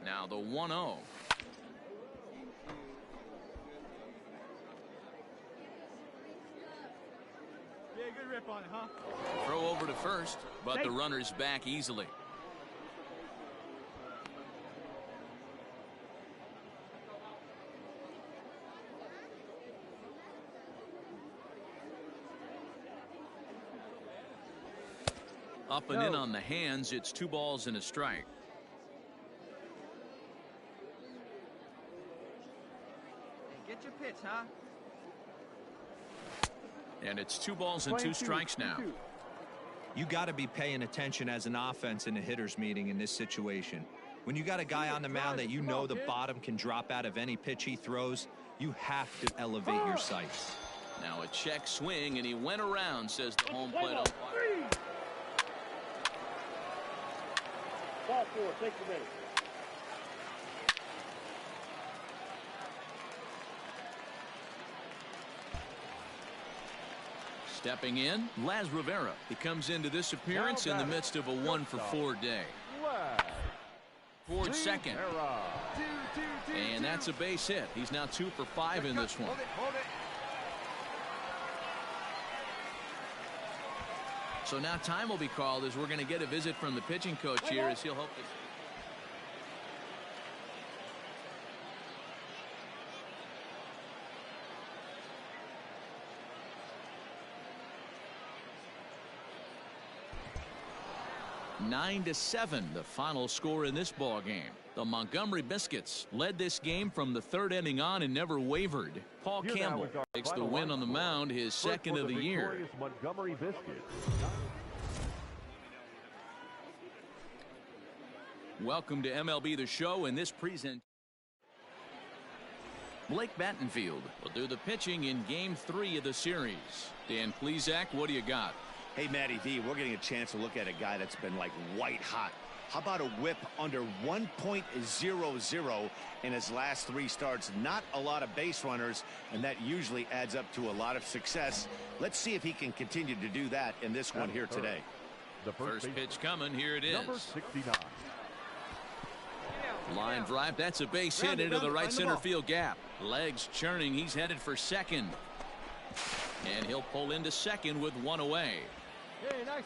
Now the 1-0. Yeah, good rip on it, huh? Throw over to first, but the runner's back easily. Up and in on the hands. It's 2 balls and a strike. Hey, get your pitch, huh? And it's 2 balls and 2 strikes now. You got to be paying attention as an offense in a hitter's meeting in this situation. When you got a guy on the mound that you know the bottom can drop out of any pitch he throws, you have to elevate your sights. Now a check swing, and he went around, says the home plate umpire. Ball 4, take the base. Stepping in, Laz Rivera. He comes into this appearance in the midst of a 1-for-4 day. Toward second. And that's a base hit. He's now 2 for 5 in this one. So now time will be called as we're going to get a visit from the pitching coach here as he'll hope to. Nine to 7, the final score in this ball game. The Montgomery Biscuits led this game from the 3rd inning on and never wavered. Paul Campbell takes the win on the mound, his 2nd of the year. Montgomery Biscuits. Welcome to MLB The Show in this present. Blake Battenfield will do the pitching in Game 3 of the series. Dan Plesac, what do you got? Hey, Matty V, we're getting a chance to look at a guy that's been like white hot. How about a whip under 1.00 in his last 3 starts? Not a lot of base runners, and that usually adds up to a lot of success. Let's see if he can continue to do that in this one here today. The first pitch coming. Here it is. Number 69. Line drive. That's a base hit into the right center field gap. Legs churning. He's headed for second. And he'll pull into second with 1 away.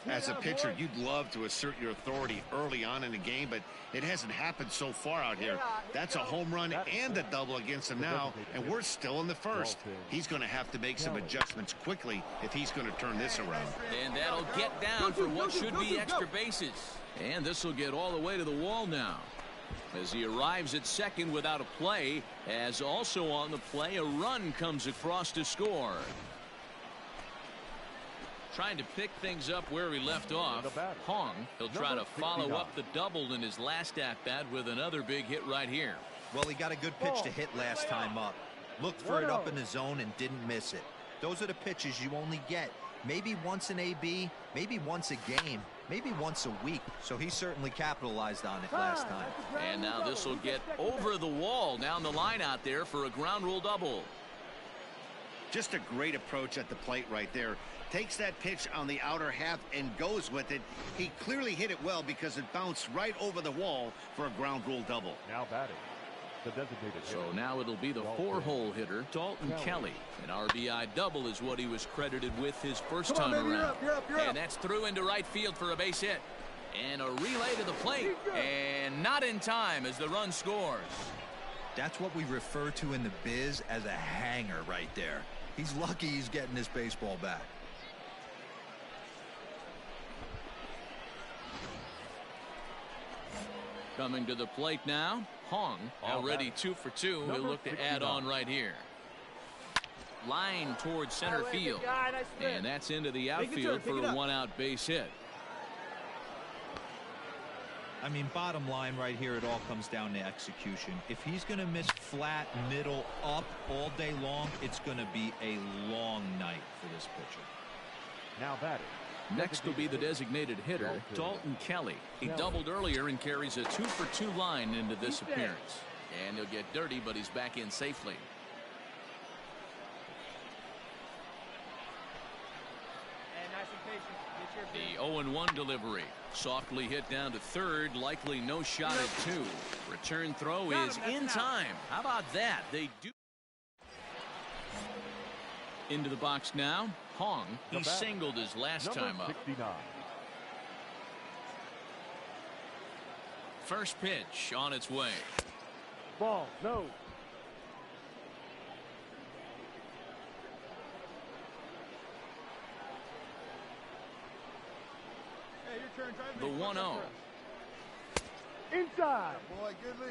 As a pitcher, you'd love to assert your authority early on in the game, but it hasn't happened so far out here. That's a home run and a double against him now, and we're still in the first. He's going to have to make some adjustments quickly if he's going to turn this around. And that'll get down for what should be extra bases. And this will get all the way to the wall now. As he arrives at second without a play, as also on the play, a run comes across to score. Trying to pick things up where he left off. Hong, he'll try to follow up the double in his last at-bat with another big hit right here. Well, he got a good pitch to hit last time up. Looked for it up in the zone and didn't miss it. Those are the pitches you only get maybe once an AB, maybe once a game, maybe once a week. So he certainly capitalized on it last time. And now this will get over the wall down the line out there for a ground rule double. Just a great approach at the plate right there. Takes that pitch on the outer half and goes with it. He clearly hit it well because it bounced right over the wall for a ground rule double. Now batting, the designated So hitter. now it'll be the 4-hole hitter, Dalton Kelly. An RBI double is what he was credited with his first time around. And that's through into right field for a base hit. And a relay to the plate. And not in time as the run scores. That's what we refer to in the biz as a hanger right there. He's lucky he's getting his baseball back. Coming to the plate now, Hong, already 2 for 2. He'll look to add on right here. Line towards center field. And that's into the outfield for a 1-out base hit. I mean, bottom line right here, it all comes down to execution. If he's going to miss flat, middle, up all day long, it's going to be a long night for this pitcher. Now batting, Next will be the designated hitter, Dalton Kelly. He doubled earlier and carries a 2-for-2 line into this appearance. And he'll get dirty, but he's back in safely. The 0-1 delivery. Softly hit down to third. Likely no shot at 2. Return throw is in time. How about that? They do. Into the box now. Hong. He singled his last time up. 69. First pitch on its way. Ball, no. The 1-0. Inside.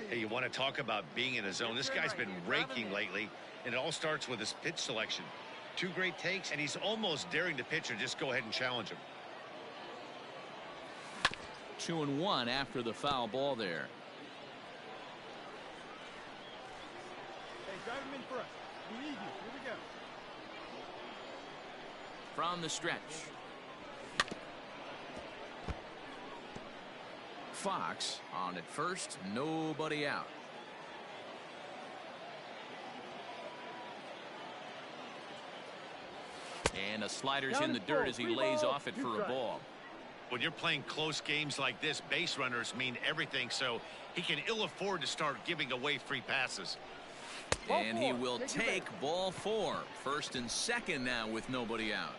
Hey, you want to talk about being in a zone? This guy's been raking lately, and it all starts with his pitch selection. 2 great takes, and he's almost daring the pitcher just go ahead and challenge him. 2-1 after the foul ball there. Hey, drive him in for us. We need you. Here we go. From the stretch. Fox on at first, nobody out. And a slider's in the dirt as he lays off it for a ball. When you're playing close games like this, base runners mean everything, so he can ill afford to start giving away free passes. And he will take ball 4. First and second now with nobody out.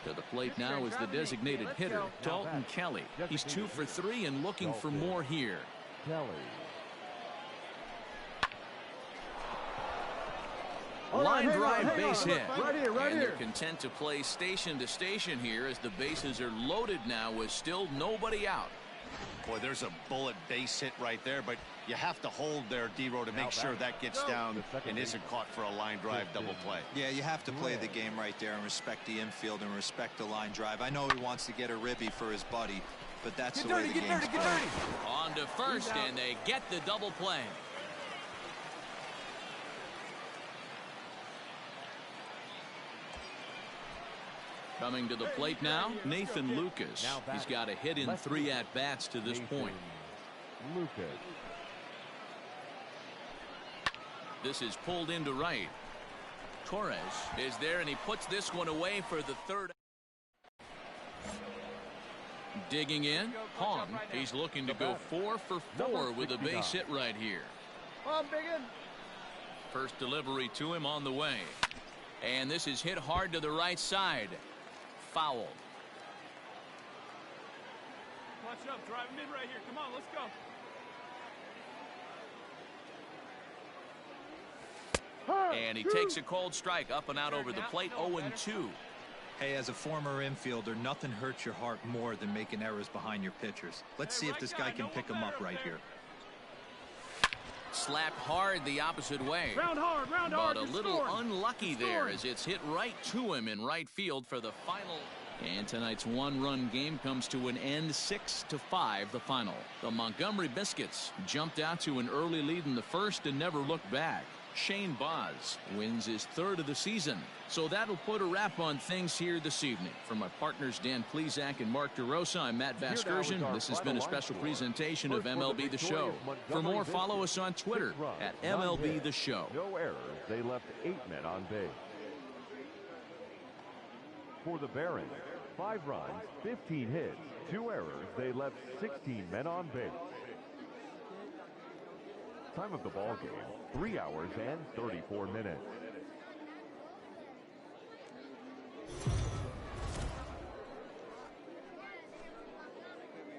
To the plate now is the designated hitter, Dalton Kelly. He's 2 for 3 and looking for more here. Kelly. Line drive base hit. And they're content to play station to station here as the bases are loaded now with still nobody out. Boy, there's a bullet base hit right there, but you have to hold there, D-Row, to make sure that gets down and isn't caught for a line drive double play. Yeah, you have to play the game right there and respect the infield and respect the line drive. I know he wants to get a ribby for his buddy, but that's the way the game's played. On to first, and they get the double play. Coming to the plate now, Nathan Lucas. He's got a hit in 3 at-bats to this point. Lucas. This is pulled into right. Torres is there, and he puts this one away for the 3rd. Digging in, Hong. He's looking to go 4 for 4 with a base hit right here. First delivery to him on the way. And this is hit hard to the right side. Foul. Watch up, drive him in right here. Come on, let's go. And he takes a cold strike up and out over the plate. 0-2. Hey, as a former infielder, nothing hurts your heart more than making errors behind your pitchers. Let's see if this guy can pick him up right here. Slapped hard the opposite way. Round hard, but a little unlucky there as it's hit right to him in right field for the final. And tonight's 1-run game comes to an end, 6-5 the final. The Montgomery Biscuits jumped out to an early lead in the first and never looked back. Shane Boz wins his 3rd of the season. So that'll put a wrap on things here this evening. For my partners Dan Plesac and Mark DeRosa, I'm Matt Vasgersian. This has been a special presentation of MLB The Show. For more, follow us on Twitter at MLB The Show. No errors. They left 8 men on base. For the Barons, 5 runs, 15 hits, 2 errors. They left 16 men on base. Time of the ball game, 3 hours and 34 minutes.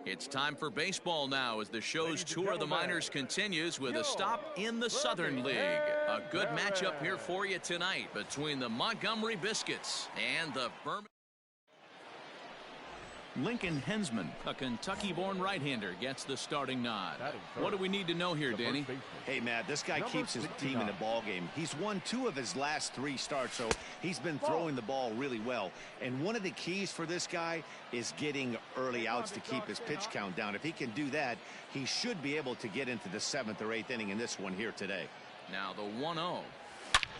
It's time for baseball now as the show's tour of the minors continues with a stop in the Southern League. A good matchup here for you tonight between the Montgomery Biscuits and the Birmingham. Lincoln Hensman, a Kentucky-born right-hander, gets the starting nod. What do we need to know here, Danny? Hey, Matt, this guy keeps his team in the ball game. He's won 2 of his last 3 starts, so he's been throwing the ball really well. And one of the keys for this guy is getting early outs to keep his pitch count down. If he can do that, he should be able to get into the 7th or 8th inning in this one here today. Now the 1-0.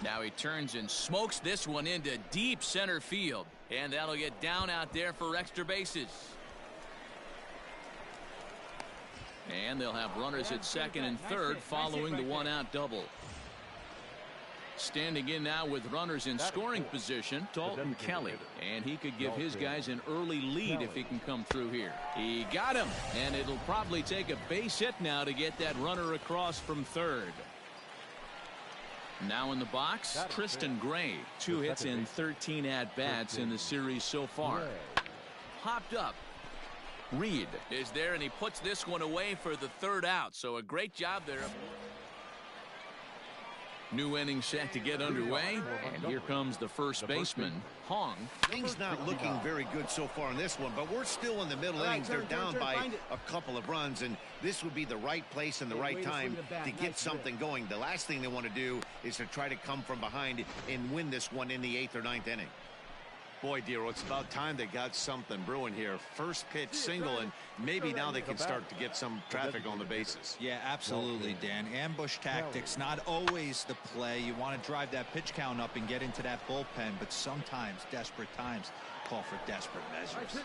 Now he turns and smokes this one into deep center field. And that'll get down out there for extra bases. And they'll have runners at second and third following the one-out double. Standing in now with runners in scoring position, Dalton Kelly. And he could give his guys an early lead if he can come through here. He got him. And it'll probably take a base hit now to get that runner across from third. Now in the box, Tristan Gray. 2 hits in 13 at-bats in the series so far. Hopped up. Reed is there, and he puts this one away for the third out. So a great job there. New inning set to get underway, and here comes the first baseman, Hong. Things not looking very good so far in this one, but we're still in the middle innings. They're down by a couple of runs, and this would be the right place and the right time to get something going. The last thing they want to do is to try to come from behind and win this one in the 8th or 9th inning. Boy, Dero, it's about time they got something brewing here. First pitch single, and maybe now they can start to get some traffic on the bases. Yeah, absolutely, Dan. Ambush tactics, not always the play. You want to drive that pitch count up and get into that bullpen, but sometimes desperate times call for desperate measures.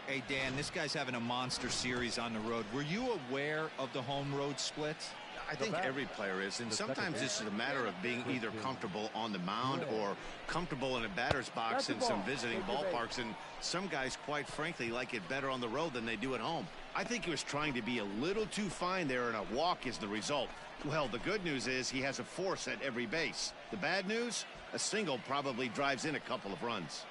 Hey, Dan, this guy's having a monster series on the road. Were you aware of the home road splits? I think every player is, and sometimes this is a matter of being either comfortable on the mound or comfortable in a batter's box in some visiting ballparks, and some guys, quite frankly, like it better on the road than they do at home. I think he was trying to be a little too fine there, and a walk is the result. Well, the good news is he has a force at every base. The bad news? A single probably drives in a couple of runs.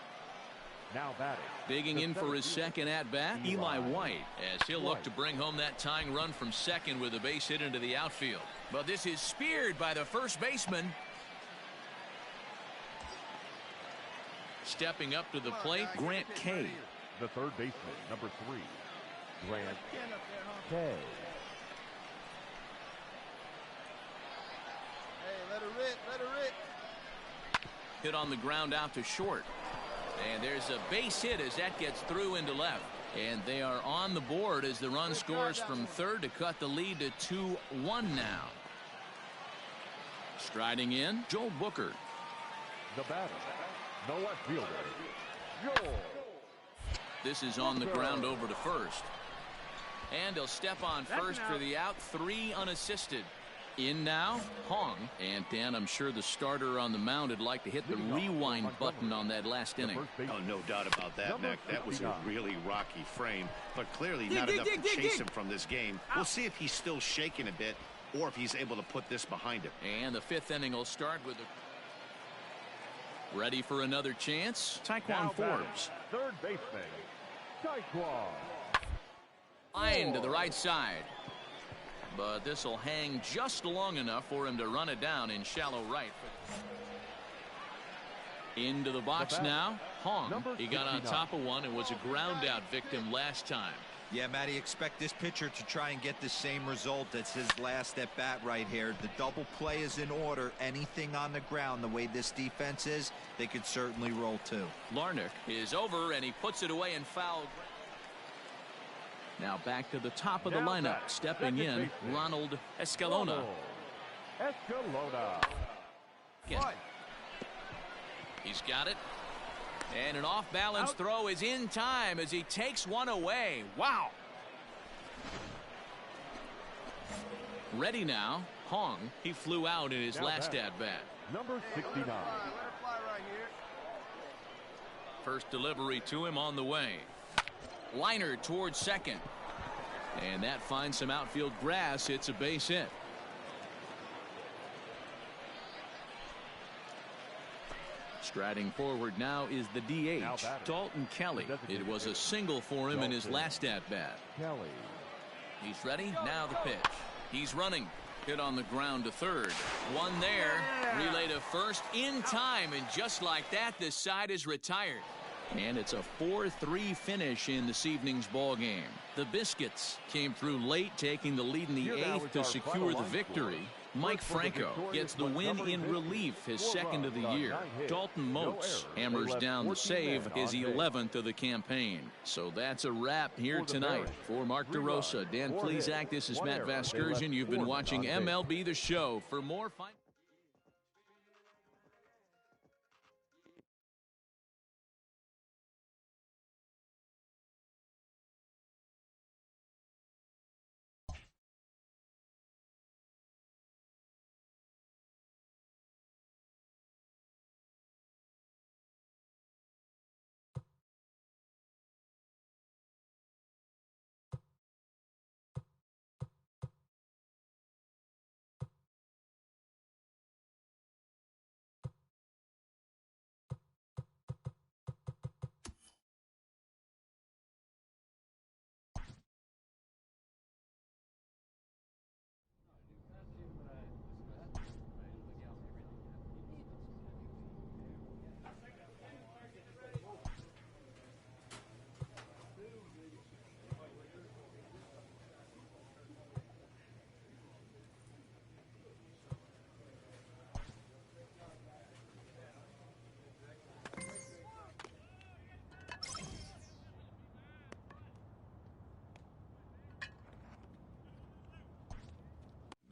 Now batting. Digging in for his second at-bat, Eli White, as he'll look to bring home that tying run from second with a base hit into the outfield. But this is speared by the first baseman. Stepping up to the plate, Grant Kay. The third baseman, number 3, Grant Kay. Hey, let her rip, let her rip. Hit on the ground out to short. And there's a base hit as that gets through into left. And they are on the board as the run scores from third to cut the lead to 2-1 now. Striding in, Joel Booker. The batter, the left fielder, Joel. This is on the ground over to first. And he'll step on first for the out, 3 unassisted. In now, Hong. And Dan, I'm sure the starter on the mound would like to hit the rewind button on that last inning. Oh, no doubt about that, Mac. That was a really rocky frame, but clearly not enough to chase him from this game. We'll see if he's still shaking a bit or if he's able to put this behind him. And the 5th inning will start with a... Ready for another chance? Taekwon Forbes. Third baseman, Taekwon. Line to the right side. But this will hang just long enough for him to run it down in shallow right. Into the box now, Hong. He got on top of one and was a ground out victim last time. Yeah, Matty, expect this pitcher to try and get the same result as his last at bat right here. The double play is in order. Anything on the ground, the way this defense is, they could certainly roll too. Larnach is over and he puts it away and foul. Now back to the top of the lineup. Stepping in, Ronald Escalona. He's got it. And an off-balance throw is in time as he takes one away. Wow. Ready now, Hong. He flew out in his last at-bat. Number 69. First delivery to him on the way. Liner towards second. And that finds some outfield grass. It's a base hit. Striding forward now is the DH, Dalton Kelly. It was a single for him in his last at-bat. He's ready. Now the pitch. He's running. Hit on the ground to third. One there. Relay to first in time. And just like that, this side is retired. And it's a 4-3 finish in this evening's ball game. The Biscuits came through late, taking the lead in the 8th to secure the victory. Mike Franco gets the win in relief, his second of the year. Dalton Moats hammers down the save, his 11th of the campaign. So that's a wrap here tonight. For Mark DeRosa, Dan Plesac, this is Matt Vasgersian. You've been watching MLB The Show. For more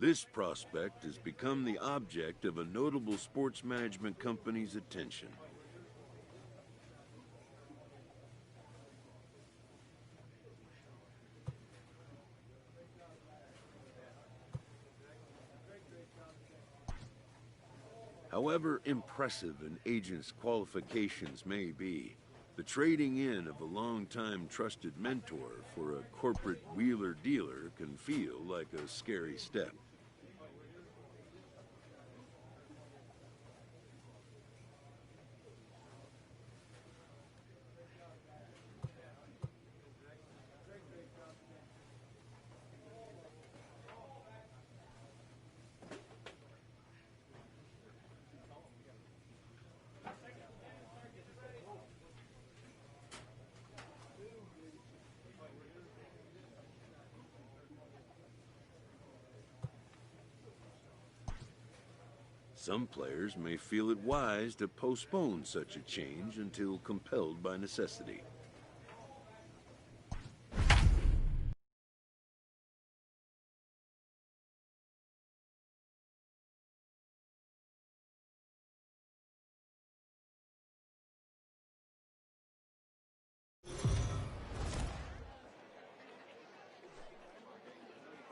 This prospect has become the object of a notable sports management company's attention. However impressive an agent's qualifications may be, the trading in of a long-time trusted mentor for a corporate wheeler-dealer can feel like a scary step. Some players may feel it wise to postpone such a change until compelled by necessity.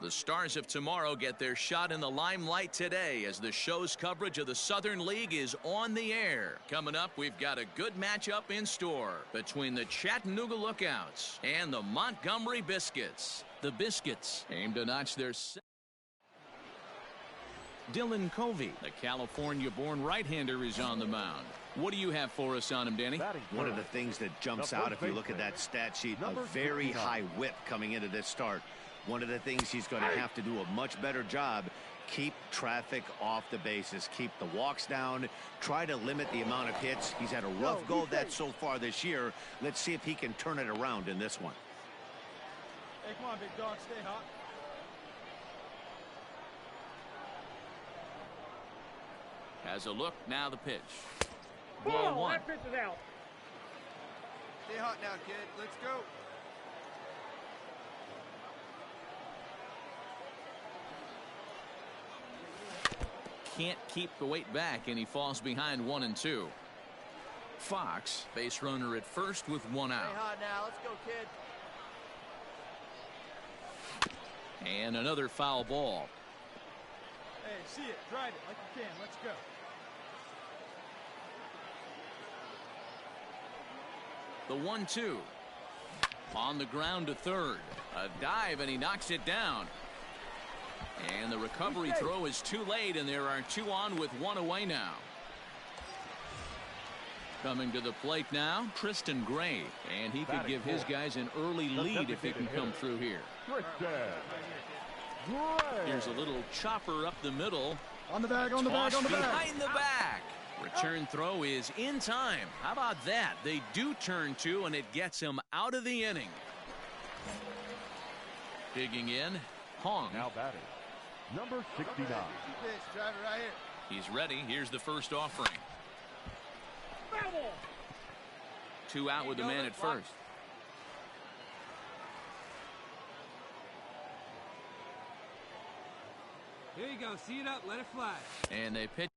The Stars of tomorrow get their shot in the limelight today as the show's coverage of the Southern League is on the air. Coming up, we've got a good matchup in store between the Chattanooga Lookouts and the Montgomery Biscuits. The Biscuits aim to notch their Dylan Covey, the California-born right-hander, is on the mound. What do you have for us on him, Danny? One of the things that jumps out if you look at that stat sheet, a very high whip coming into this start. One of the things he's going to have to do a much better job, keep traffic off the bases, keep the walks down, try to limit the amount of hits. He's had a rough go of that so far this year. Let's see if he can turn it around in this one. Hey, come on, big dog, stay hot. Has a look, now the pitch. Ball one. That pitch is out. Stay hot now, kid. Let's go. Can't keep the weight back, and he falls behind 1 and 2. Fox, base runner at first with 1 out. Stay hot now. Let's go, kid. And another foul ball. Hey, see it. Drive it like you can. Let's go. The 1-2. On the ground to third. A dive, and he knocks it down. And the recovery throw is too late, and there are 2 on with 1 away now. Coming to the plate now, Tristan Gray. And he could give his guys an early lead if he can come through here. Here's a little chopper up the middle. On the bag, on the bag, on the bag. Behind the back. Return throw is in time. How about that? They do turn 2, and it gets him out of the inning. Digging in, Hong. Now batting, number 69. Pitch, drive it right here. He's ready. Here's the first offering. 2 out with the man at first. Here you go. See it up. Let it fly. And they pitch.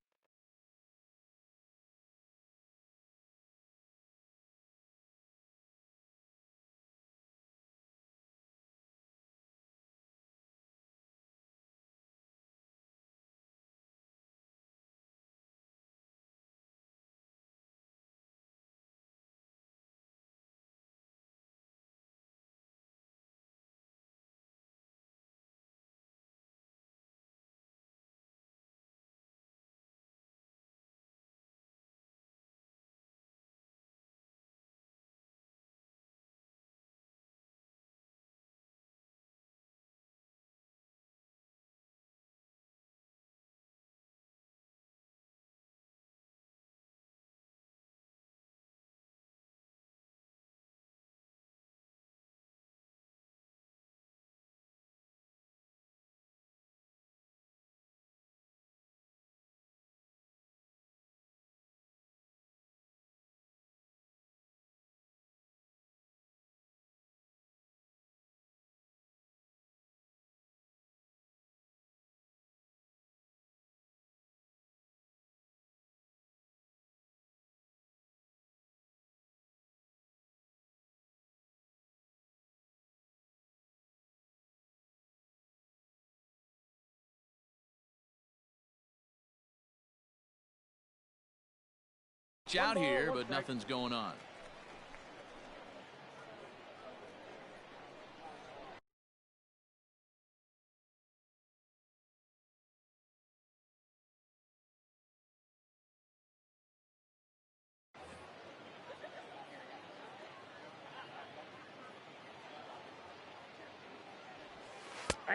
pitch out here, but nothing's going on.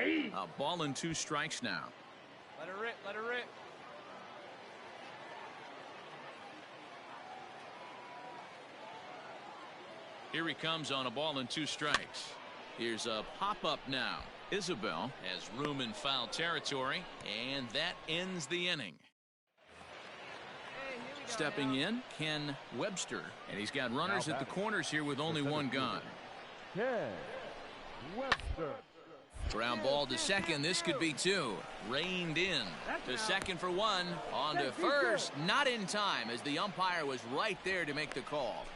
A ball and 2 strikes now. Let her rip, let her rip. Here he comes on a ball and 2 strikes. Here's a pop-up now. Isabel has room in foul territory, and that ends the inning. Stepping in, Ken Webster, and he's got runners at the corners here with only 1 gone. Ken Webster. Ground ball to second. This could be 2. Reined in to second for 1. On to first. Not in time, as the umpire was right there to make the call.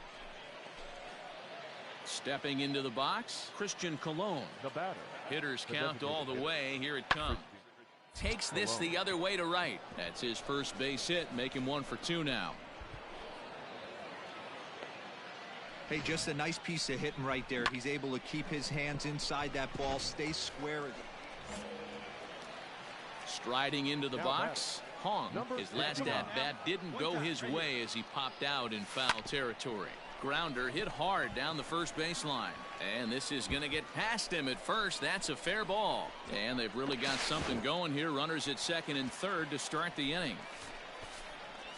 Stepping into the box, Christian Colon. The batter. Hitters count all the way. Here it comes. Takes this the other way to right. That's his first base hit, making 1 for 2 now. Hey, just a nice piece of hitting right there. He's able to keep his hands inside that ball, stay square. Striding into the box, Hong. His last at-bat didn't go his way as he popped out in foul territory. Grounder hit hard down the first baseline. And this is going to get past him at first. That's a fair ball. And they've really got something going here. Runners at second and third to start the inning.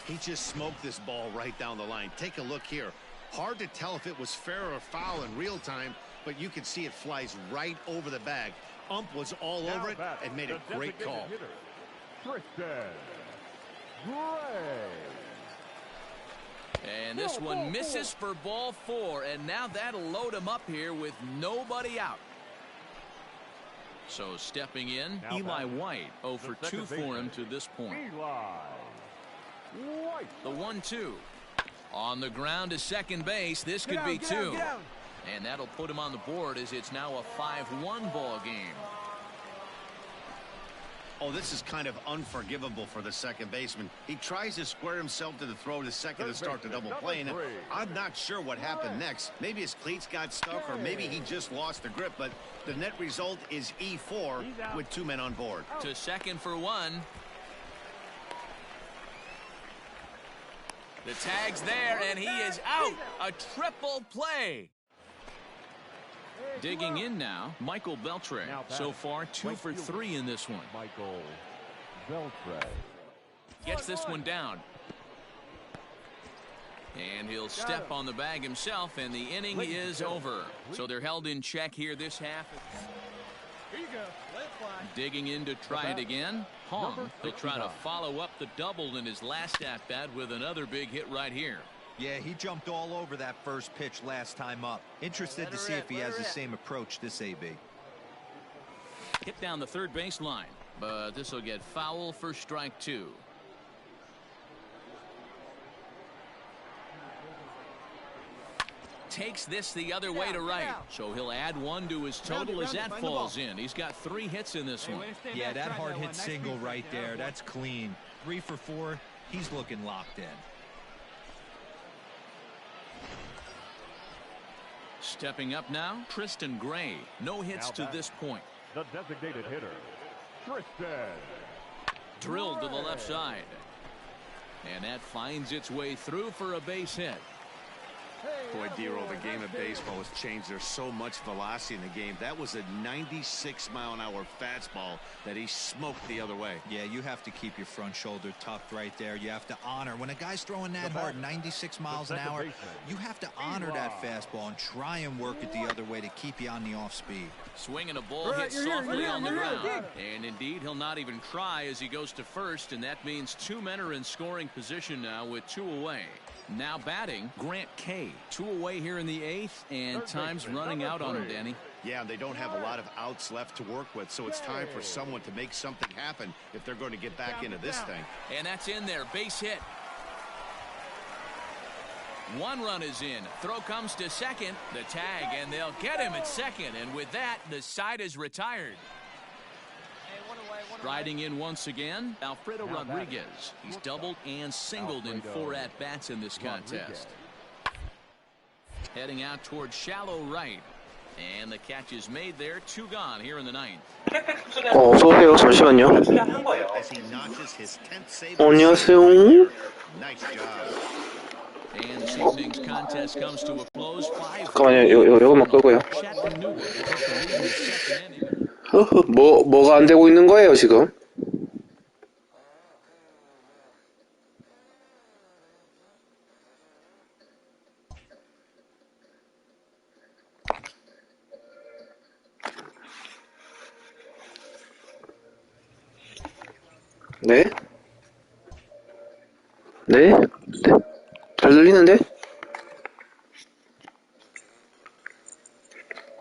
He just smoked this ball right down the line. Take a look here. Hard to tell if it was fair or foul in real time, but you can see it flies right over the bag. Ump was all over it and made a great call. Tristan Gray. And this one misses for ball 4, and now that'll load him up here with nobody out. So stepping in, Eli White, 0 for 2 for him to this point. Eli White. The 1-2. On the ground to second base. This could be 2. And that'll put him on the board as it's now a 5-1 ball game. Oh, this is kind of unforgivable for the second baseman. He tries to square himself to the throw to second to start the double play, and I'm not sure what happened next. Maybe his cleats got stuck, or maybe he just lost the grip, but the net result is E4 with 2 men on board. To second for 1. The tag's there, and he is out. A triple play. Digging in now, Michael Beltre. So far, 2 for 3 in this one. Michael Beltre. Gets this one down. And he'll step on the bag himself, and the inning is over. So they're held in check here this half. Here you go. Let it fly. Digging in to try it again. Hong, he'll try to follow up the double in his last at-bat with another big hit right here. Yeah, he jumped all over that first pitch last time up. Interested to see if he has the same approach this AB. Hit down the third baseline, but this will get foul for strike 2. Takes this the other way to right, so he'll add 1 to his total as that falls in. He's got 3 hits in this one. Yeah, that hard hit single right there, that's clean. 3 for 4, he's looking locked in. Stepping up now, Tristan Gray. No hits to this point. The designated hitter, Tristan. Drilled to the left side. And that finds its way through for a base hit. Boy, Dero, the game of baseball has changed. There's so much velocity in the game. That was a 96-mile-an-hour fastball that he smoked the other way. Yeah, you have to keep your front shoulder tucked right there. You have to honor. When a guy's throwing that hard, 96 miles an hour, you have to honor that fastball and try and work it the other way to keep you on the off speed. Swinging a ball hit softly on the ground. And indeed, he'll not even try as he goes to first, and that means 2 men are in scoring position now with 2 away. Now batting, Grant Kay. 2 away here in the 8th, and time's running out on him, Danny. Yeah, they don't have a lot of outs left to work with, so it's time for someone to make something happen if they're going to get back into this thing. And that's in there, base hit. 1 run is in. Throw comes to second. The tag, and they'll get him at second. And with that, the side is retired. Hey, 1 away, 1 Striding in once again, Alfredo Rodriguez. He's doubled and singled in 4 at-bats in this contest. Heading out towards shallow right. And the catch is made there. 2 gone here in the 9th. 어서오세요. 잠시만요. As he notches his 10th save. 안녕하세요. Nice job. And this evening's contest comes to a close. 5. 잠깐만요. 요것만 끄고요. 뭐가 안 되고 있는 거예요, 지금? 네? 네? 네? 잘 들리는데?